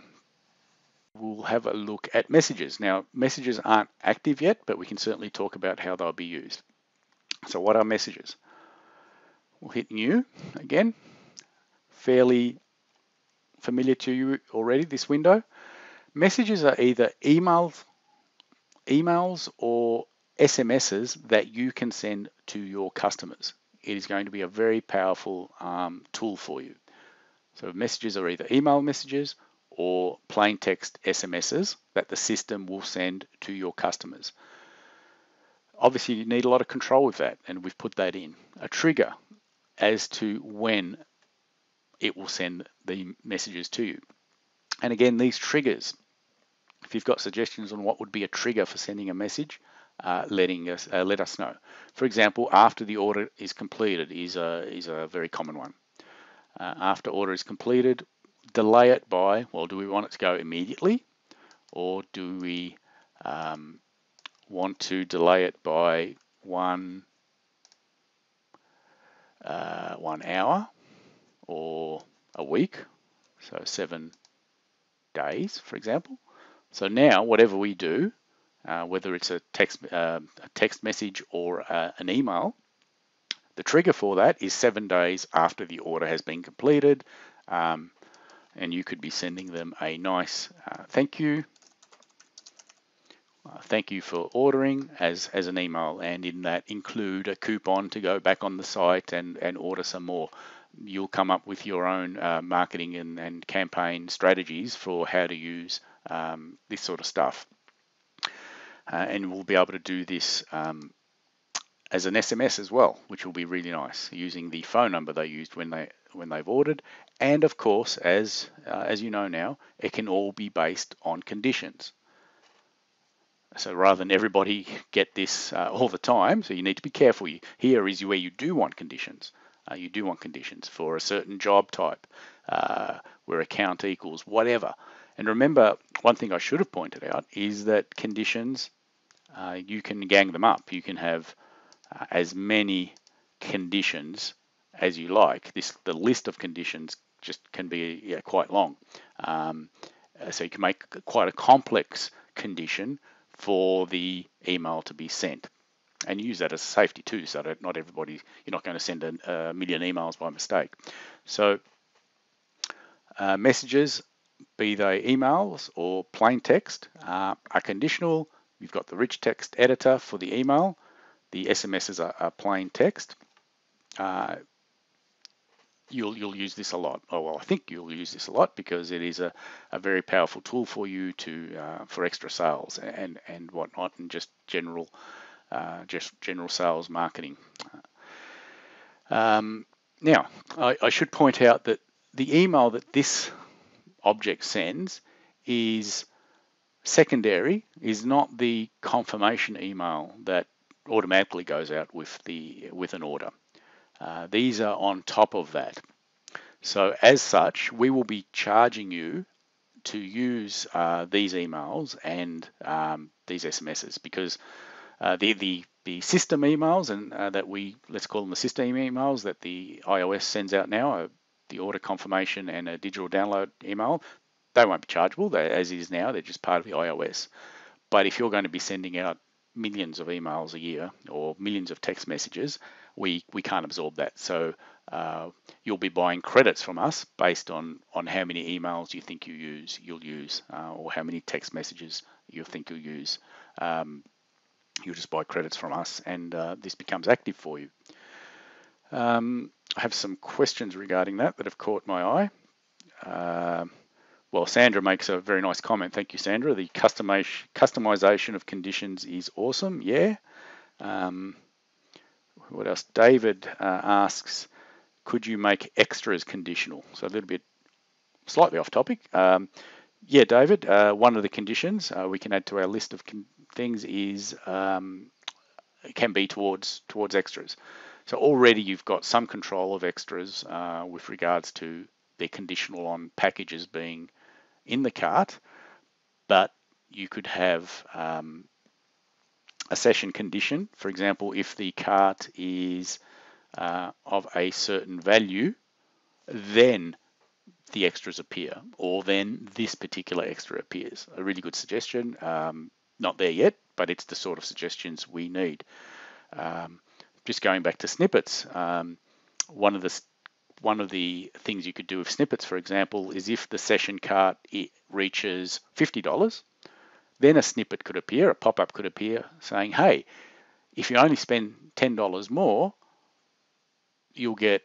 We'll have a look at messages. Now, messages aren't active yet, but we can certainly talk about how they'll be used. So what are messages? We'll hit new again. Fairly familiar to you already, this window. Messages are either emails or SMSs that you can send to your customers. It is going to be a very powerful tool for you. So messages are either email messages or plain text SMSs that the system will send to your customers. Obviously, you need a lot of control with that, and we've put that in. A trigger as to when it will send the messages to you. And again, these triggers, if you've got suggestions on what would be a trigger for sending a message, let us know. For example, after the order is completed is a very common one. After order is completed, delay it by, well, do we want it to go immediately, or do we want to delay it by one hour or a week, so 7 days, for example. So now, whatever we do, whether it's a text message or an email, the trigger for that is 7 days after the order has been completed, and you could be sending them a nice thank you. Thank you for ordering as an email, and in that include a coupon to go back on the site and order some more. You'll come up with your own marketing and campaign strategies for how to use this sort of stuff. And we'll be able to do this as an SMS as well, which will be really nice, using the phone number they used when they've ordered. And of course, as you know now, it can all be based on conditions. So rather than everybody get this all the time, so you need to be careful. Here is where you do want conditions. You do want conditions for a certain job type, where account equals whatever. And remember, one thing I should have pointed out is that conditions, you can gang them up. You can have as many conditions as you like. The list of conditions just can be quite long. So you can make quite a complex condition for the email to be sent, and use that as a safety too, so that not everybody, you're not going to send a million emails by mistake. So messages, be they emails or plain text, are conditional. You've got the rich text editor for the email. The SMSs are plain text. You'll use this a lot. Oh, well, I think you'll use this a lot because it is a very powerful tool for you for extra sales and whatnot, and just general sales marketing. Now, I should point out that the email that this object sends is secondary, is not the confirmation email that automatically goes out with an order. These are on top of that. So as such, we will be charging you to use these emails and these SMSs, because the system emails and that let's call them the system emails that the iOS sends out now, the order confirmation and a digital download email, they won't be chargeable. As is now, they're just part of the iOS. But if you're going to be sending out millions of emails a year or millions of text messages, we can't absorb that. So you'll be buying credits from us based on how many emails you think you'll use, or how many text messages you think you'll use. You'll just buy credits from us, and this becomes active for you. I have some questions regarding that have caught my eye. Well, Sandra makes a very nice comment. Thank you, Sandra. The customization of conditions is awesome. Yeah. What else? David asks, could you make extras conditional? So a little bit slightly off topic. Yeah, David, one of the conditions we can add to our list of things is can be towards extras. So already you've got some control of extras with regards to they're conditional on packages being in the cart, but you could have a session condition. For example, if the cart is of a certain value, then the extras appear, or then this particular extra appears. A really good suggestion. Not there yet, but it's the sort of suggestions we need. Just going back to snippets, one of the things you could do with snippets, for example, is if the session cart reaches $50, then a snippet could appear, a pop-up could appear saying, hey, if you only spend $10 more, you'll get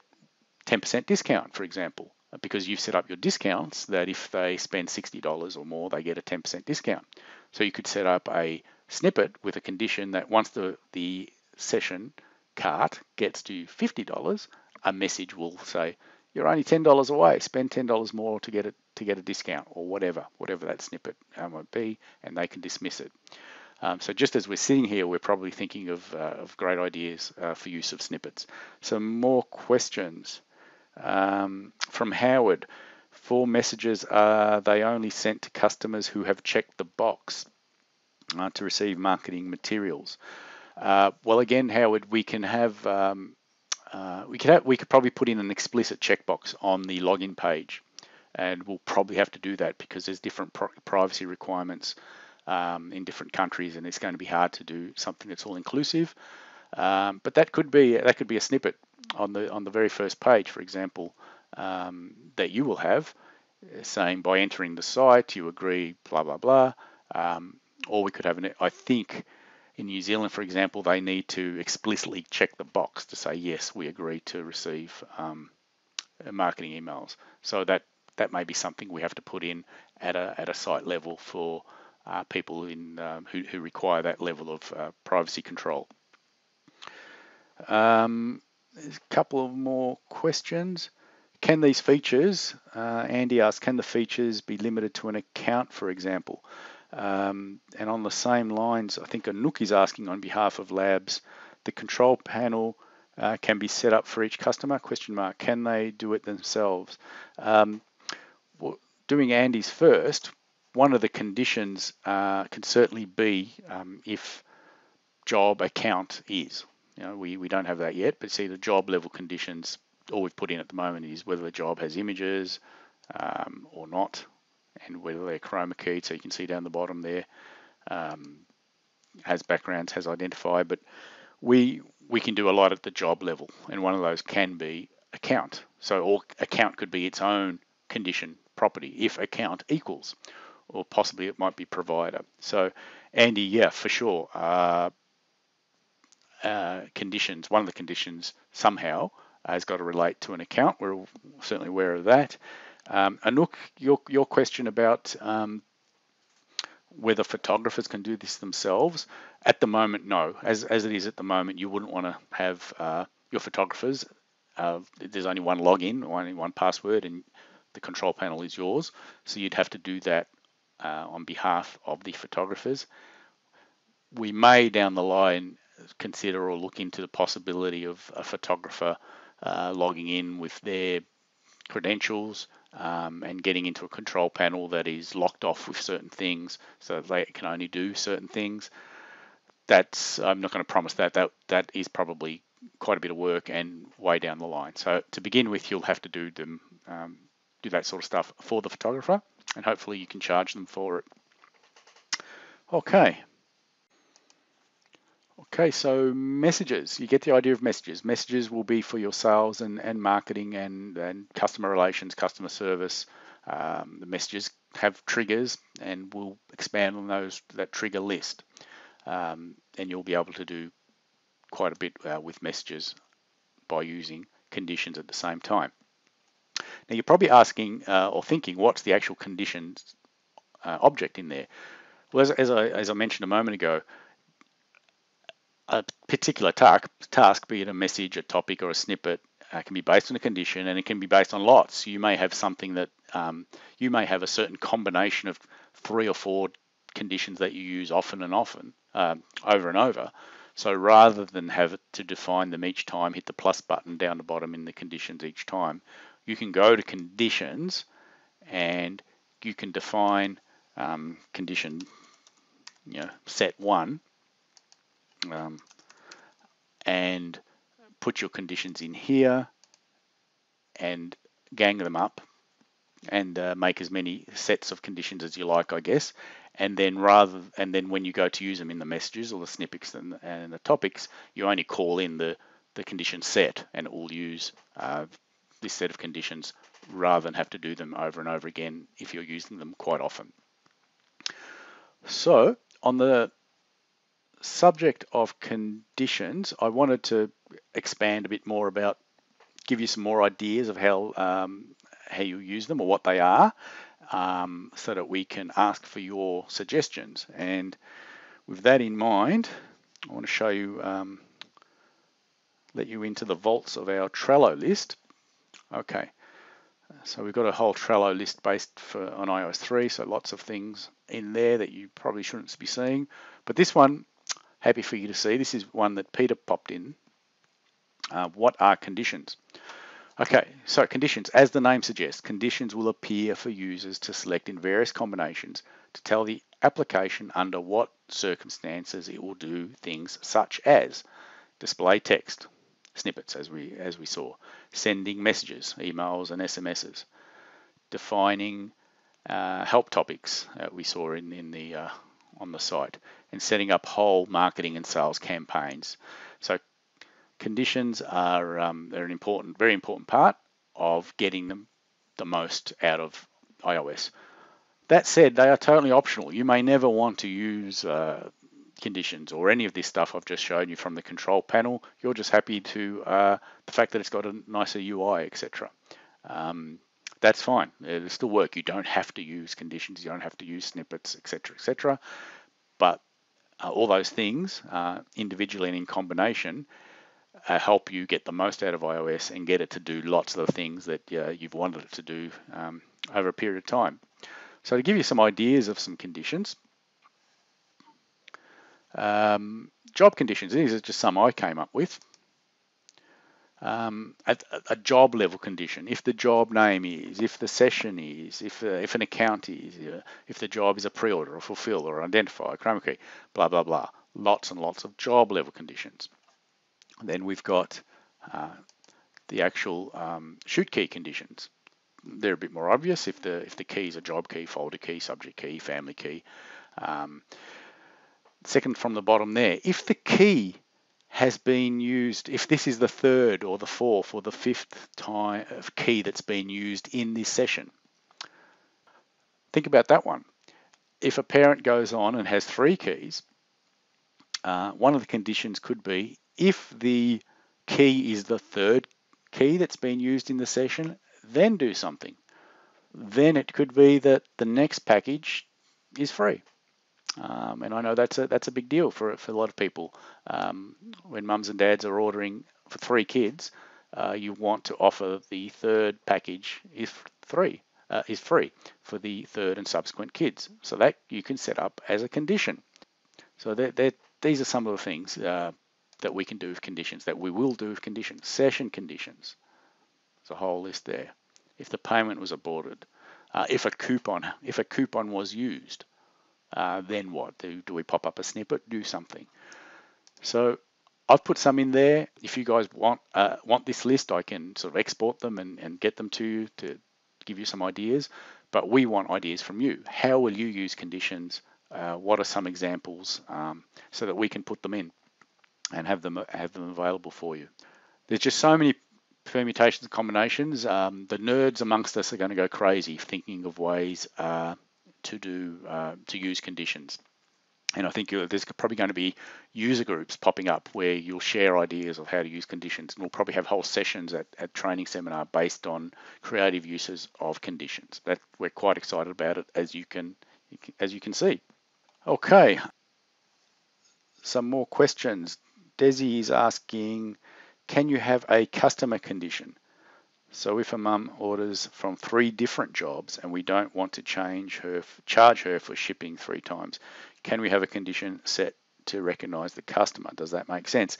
10% discount, for example, because you've set up your discounts that if they spend $60 or more, they get a 10% discount. So you could set up a snippet with a condition that once the session cart gets to $50, a message will say, you're only $10 away, spend $10 more to get a discount, or whatever that snippet might be, and they can dismiss it. So just as we're sitting here, we're probably thinking of great ideas for use of snippets. Some more questions from Howard. For messages, are they only sent to customers who have checked the box to receive marketing materials? Well, again, Howard, we can have we could probably put in an explicit checkbox on the login page, and we'll probably have to do that because there's different privacy requirements in different countries, and it's going to be hard to do something that's all inclusive. But that could be a snippet on the very first page, for example, that you will have saying by entering the site you agree blah blah blah. Or we could have I think in New Zealand, for example, they need to explicitly check the box to say yes, we agree to receive marketing emails. So that may be something we have to put in at a site level for people who require that level of privacy control. There's a couple of more questions. Can these features, Andy asks, can the features be limited to an account, for example? And on the same lines, I think Anouk is asking on behalf of Labs, the control panel can be set up for each customer, ? Can they do it themselves? Well, doing Andy's first, one of the conditions can certainly be if job account is. We don't have that yet, but see the job level conditions, all we've put in at the moment is whether the job has images or not, and whether they're chroma keyed, so you can see down the bottom there, has backgrounds, has identifier, but we can do a lot at the job level, and one of those can be account. So or account could be its own condition property if account equals, or possibly it might be provider. So Andy, yeah, for sure. Conditions, one of the conditions somehow has got to relate to an account. We're certainly aware of that. Anouk, your question about whether photographers can do this themselves, at the moment, no. As it is at the moment, you wouldn't want to have your photographers, there's only one login, only one password, and the control panel is yours. So you'd have to do that on behalf of the photographers. We may down the line consider or look into the possibility of a photographer logging in with their credentials and getting into a control panel that is locked off with certain things so that they can only do certain things. I'm not going to promise that. That is probably quite a bit of work and way down the line. So to begin with, you'll have to do that sort of stuff for the photographer, and hopefully you can charge them for it. Okay, so messages. You get the idea of messages. Messages will be for your sales and marketing and customer relations, customer service. The messages have triggers, and we'll expand on that trigger list. And you'll be able to do quite a bit with messages by using conditions at the same time. Now you're probably asking or thinking, what's the actual conditions object in there? Well, as I mentioned a moment ago, a particular task, be it a message, a topic, or a snippet, can be based on a condition, and it can be based on lots. You may have something that you may have a certain combination of 3 or 4 conditions that you use often and often, over and over. So rather than have to define them each time, hit the plus button down the bottom in the conditions each time, you can go to conditions and you can define condition set 1, and put your conditions in here and gang them up and make as many sets of conditions as you like, I guess. And then when you go to use them in the messages or the snippets and the topics, you only call in the condition set, and it will use this set of conditions rather than have to do them over and over again if you're using them quite often. So on the subject of conditions, I wanted to expand a bit more about, give you some more ideas of how you use them or what they are, so that we can ask for your suggestions. And with that in mind, I want to show you, let you into the vaults of our Trello list. Okay, so we've got a whole Trello list based on iOS 3, so lots of things in there that you probably shouldn't be seeing. But this one, happy for you to see, this is one that Peter popped in. What are conditions? Okay, so conditions, as the name suggests, conditions will appear for users to select in various combinations to tell the application under what circumstances it will do things such as display text, snippets as we saw, sending messages, emails and SMSs, defining help topics we saw in the on the site, and setting up whole marketing and sales campaigns. So conditions are they're an very important part of getting them the most out of iOS. That said, they are totally optional. You may never want to use conditions or any of this stuff I've just shown you from the control panel. You're just happy to the fact that it's got a nicer UI, etc. That's fine. It'll still work. You don't have to use conditions. You don't have to use snippets, etc., etc. But all those things, individually and in combination, help you get the most out of iOS and get it to do lots of the things that you've wanted it to do over a period of time. So to give you some ideas of some conditions, job conditions, these are just some I came up with. At a job level condition, if the job name is, if the session is, if an account is, if the job is a pre-order or fulfill or identify, chroma key, blah, blah, blah. Lots and lots of job level conditions. Then we've got the actual shoot key conditions. They're a bit more obvious if the key is a job key, folder key, subject key, family key. Second from the bottom there, if the key has been used, if this is the third or the fourth or the fifth time of key that's been used in this session. Think about that one. If a parent goes on and has 3 keys, one of the conditions could be if the key is the third key that's been used in the session, then do something. Then it could be that the next package is free. And I know that's a big deal for a lot of people. When mums and dads are ordering for 3 kids, you want to offer the third package is free for the third and subsequent kids. So that you can set up as a condition. So these are some of the things that we can do with conditions, that we will do with conditions. Session conditions. There's a whole list there. If the payment was aborted, if a coupon was used, then what? Do we pop up a snippet? Do something. So I've put some in there. If you guys want this list, I can sort of export them and get them to you to give you some ideas. But we want ideas from you. How will you use conditions? What are some examples so that we can put them in and have them available for you? There's just so many permutations and combinations. The nerds amongst us are going to go crazy thinking of ways to use conditions. And I think there's probably going to be user groups popping up where you'll share ideas of how to use conditions. And we'll probably have whole sessions at training seminar based on creative uses of conditions. That we're quite excited about it, as you can see. Okay, some more questions. Desi is asking, can you have a customer condition? So if a mum orders from 3 different jobs and we don't want to charge her for shipping 3 times, can we have a condition set to recognize the customer? Does that make sense?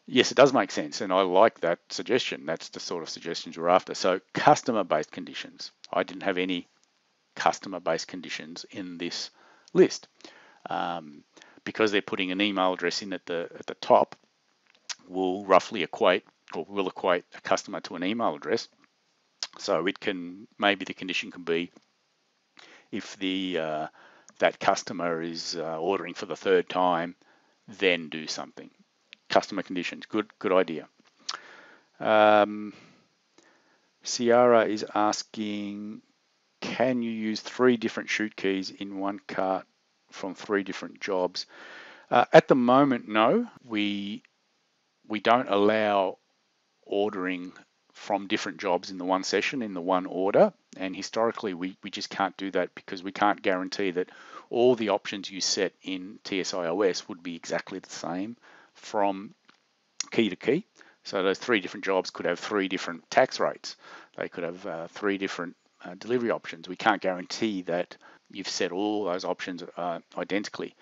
Yes, it does make sense, and I like that suggestion. That's the sort of suggestions we're after. So customer-based conditions. I didn't have any customer-based conditions in this list because they're putting an email address in at the top, will roughly equate, or will equate a customer to an email address. So it can, maybe the condition can be if that customer is ordering for the third time, then do something. Customer conditions, good idea. Ciara is asking, can you use 3 different chute keys in one cart from 3 different jobs? At the moment, no. We don't allow ordering from different jobs in the one session, in the one order. And historically, we just can't do that because we can't guarantee that all the options you set in TSIOS would be exactly the same from key to key. So those 3 different jobs could have 3 different tax rates. They could have 3 different delivery options. We can't guarantee that you've set all those options identically.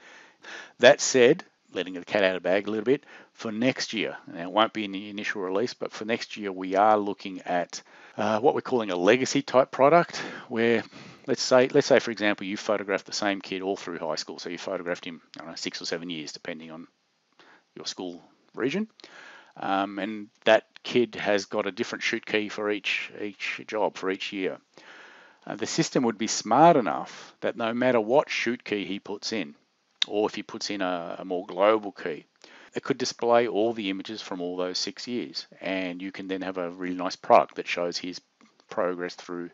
That said, letting the cat out of the bag a little bit, for next year, and it won't be in the initial release, but for next year we are looking at what we're calling a legacy type product, where let's say for example you photographed the same kid all through high school, so you photographed him, I don't know, 6 or 7 years depending on your school region, and that kid has got a different chute key for each job for each year. The system would be smart enough that no matter what chute key he puts in, or if he puts in a more global key, it could display all the images from all those 6 years, and you can then have a really nice product that shows his progress through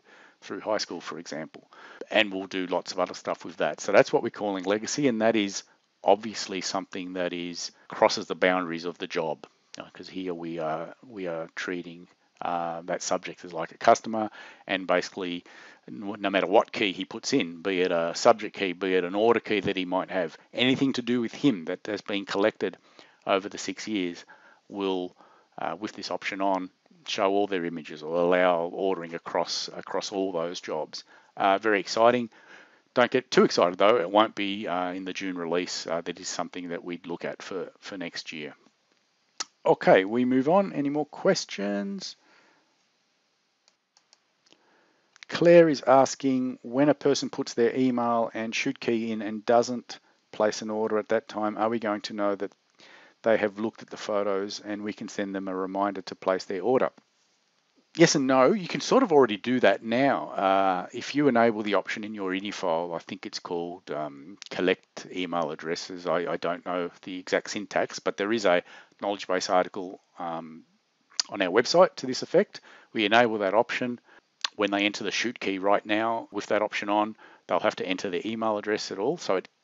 high school, for example. And we'll do lots of other stuff with that. So that's what we're calling legacy, and that is obviously something that crosses the boundaries of the job, because here we are treating that subject as like a customer, and basically no matter what key he puts in, be it a subject key, be it an order key that he might have, anything to do with him that has been collected over the 6 years will, with this option on, show all their images or allow ordering across all those jobs. Very exciting. Don't get too excited though, it won't be in the June release. That is something that we'd look at for next year. Okay, we move on. Any more questions? Claire is asking, when a person puts their email and chute key in and doesn't place an order at that time, are we going to know that they have looked at the photos and we can send them a reminder to place their order? Yes and no. You can sort of already do that now. If you enable the option in your INI file, I think it's called collect email addresses. I don't know the exact syntax, but there is a knowledge base article on our website to this effect. We enable that option. When they enter the chute key right now with that option on, they'll have to enter their email address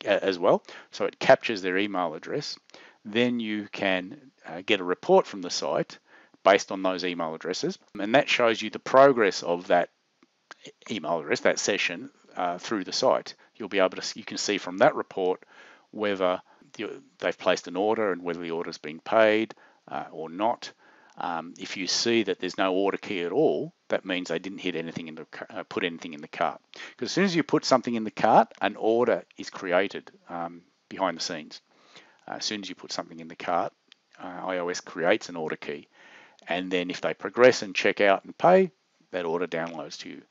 as well. So it captures their email address. Then you can get a report from the site based on those email addresses, and that shows you the progress of that email address, that session, through the site. You can see from that report whether they've placed an order and whether the order's been paid or not. If you see that there's no order key at all, that means they didn't put anything in the cart. Because as soon as you put something in the cart, an order is created behind the scenes. As soon as you put something in the cart, iOS creates an order key. And then if they progress and check out and pay, that order downloads to you.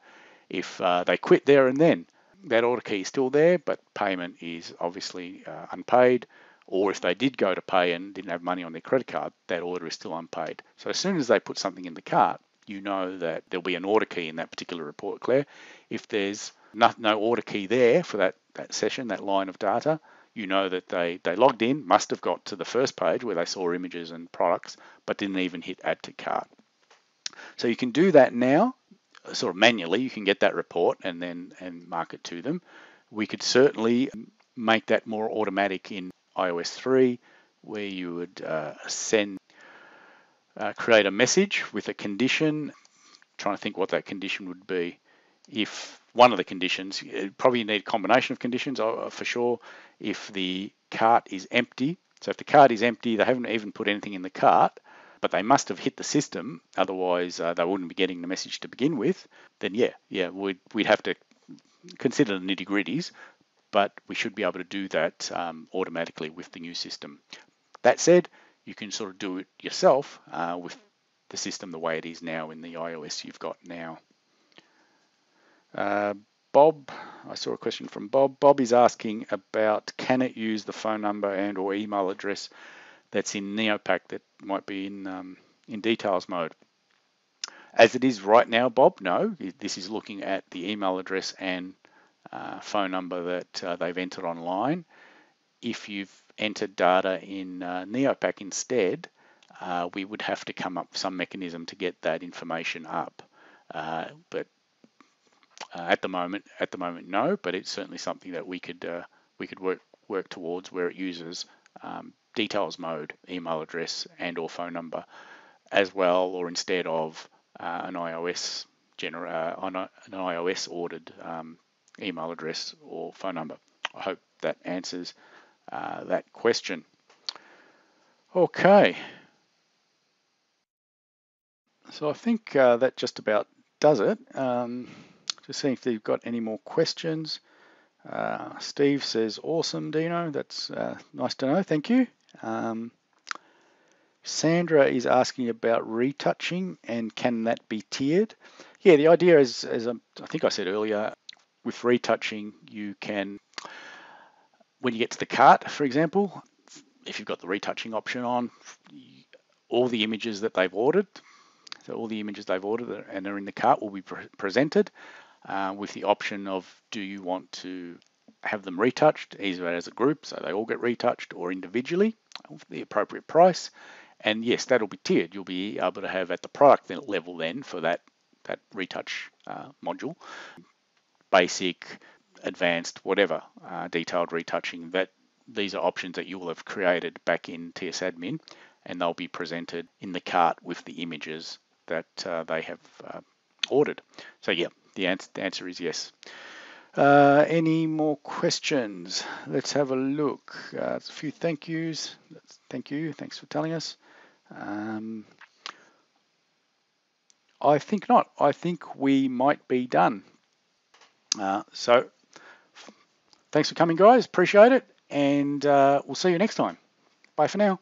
If they quit there and then, that order key is still there, but payment is obviously unpaid. Or if they did go to pay and didn't have money on their credit card, that order is still unpaid. So as soon as they put something in the cart, you know that there'll be an order key in that particular report, Claire. If there's no order key there for that session, that line of data, you know that they logged in, must have got to the first page where they saw images and products, but didn't even hit add to cart. So you can do that now, sort of manually. You can get that report and mark it to them. We could certainly make that more automatic in iOS 3, where you would create a message with a condition. Trying to think what that condition would be. If one of the conditions, probably need a combination of conditions for sure. If the cart is empty, so if the cart is empty, they haven't even put anything in the cart, but they must have hit the system, otherwise they wouldn't be getting the message to begin with, then we'd have to consider the nitty-gritties, but we should be able to do that automatically with the new system. That said, you can sort of do it yourself with the system the way it is now in the iOS you've got now. Bob, I saw a question from Bob. Bob is asking about, can it use the phone number and or email address that's in Neopak that might be in details mode? As it is right now, Bob, no. This is looking at the email address and phone number that they've entered online. If you've entered data in Neopak instead, we would have to come up with some mechanism to get that information up. But at the moment, no. But it's certainly something that we could work towards, where it uses details mode, email address and or phone number as well, or instead of an iOS ordered email address or phone number. I hope that answers that question. Okay, so I think that just about does it. Just seeing if you've got any more questions. Steve says, awesome, Dino. That's nice to know. Thank you. Sandra is asking about retouching and can that be tiered? Yeah, the idea is, as I think I said earlier, with retouching, you can, when you get to the cart, for example, if you've got the retouching option on, all the images that they've ordered, so all the images they've ordered and are in the cart will be presented with the option of, do you want to have them retouched either as a group, so they all get retouched, or individually with the appropriate price. And yes, that'll be tiered. You'll be able to have at the product level then for that retouch module, basic, advanced, whatever, detailed retouching. That these are options that you will have created back in TS Admin, and they'll be presented in the cart with the images that they have ordered. So yeah, the answer is yes. Any more questions? Let's have a look. There's a few thank yous. Thank you. Thanks for telling us. I think not. I think we might be done. So thanks for coming, guys. Appreciate it. And we'll see you next time. Bye for now.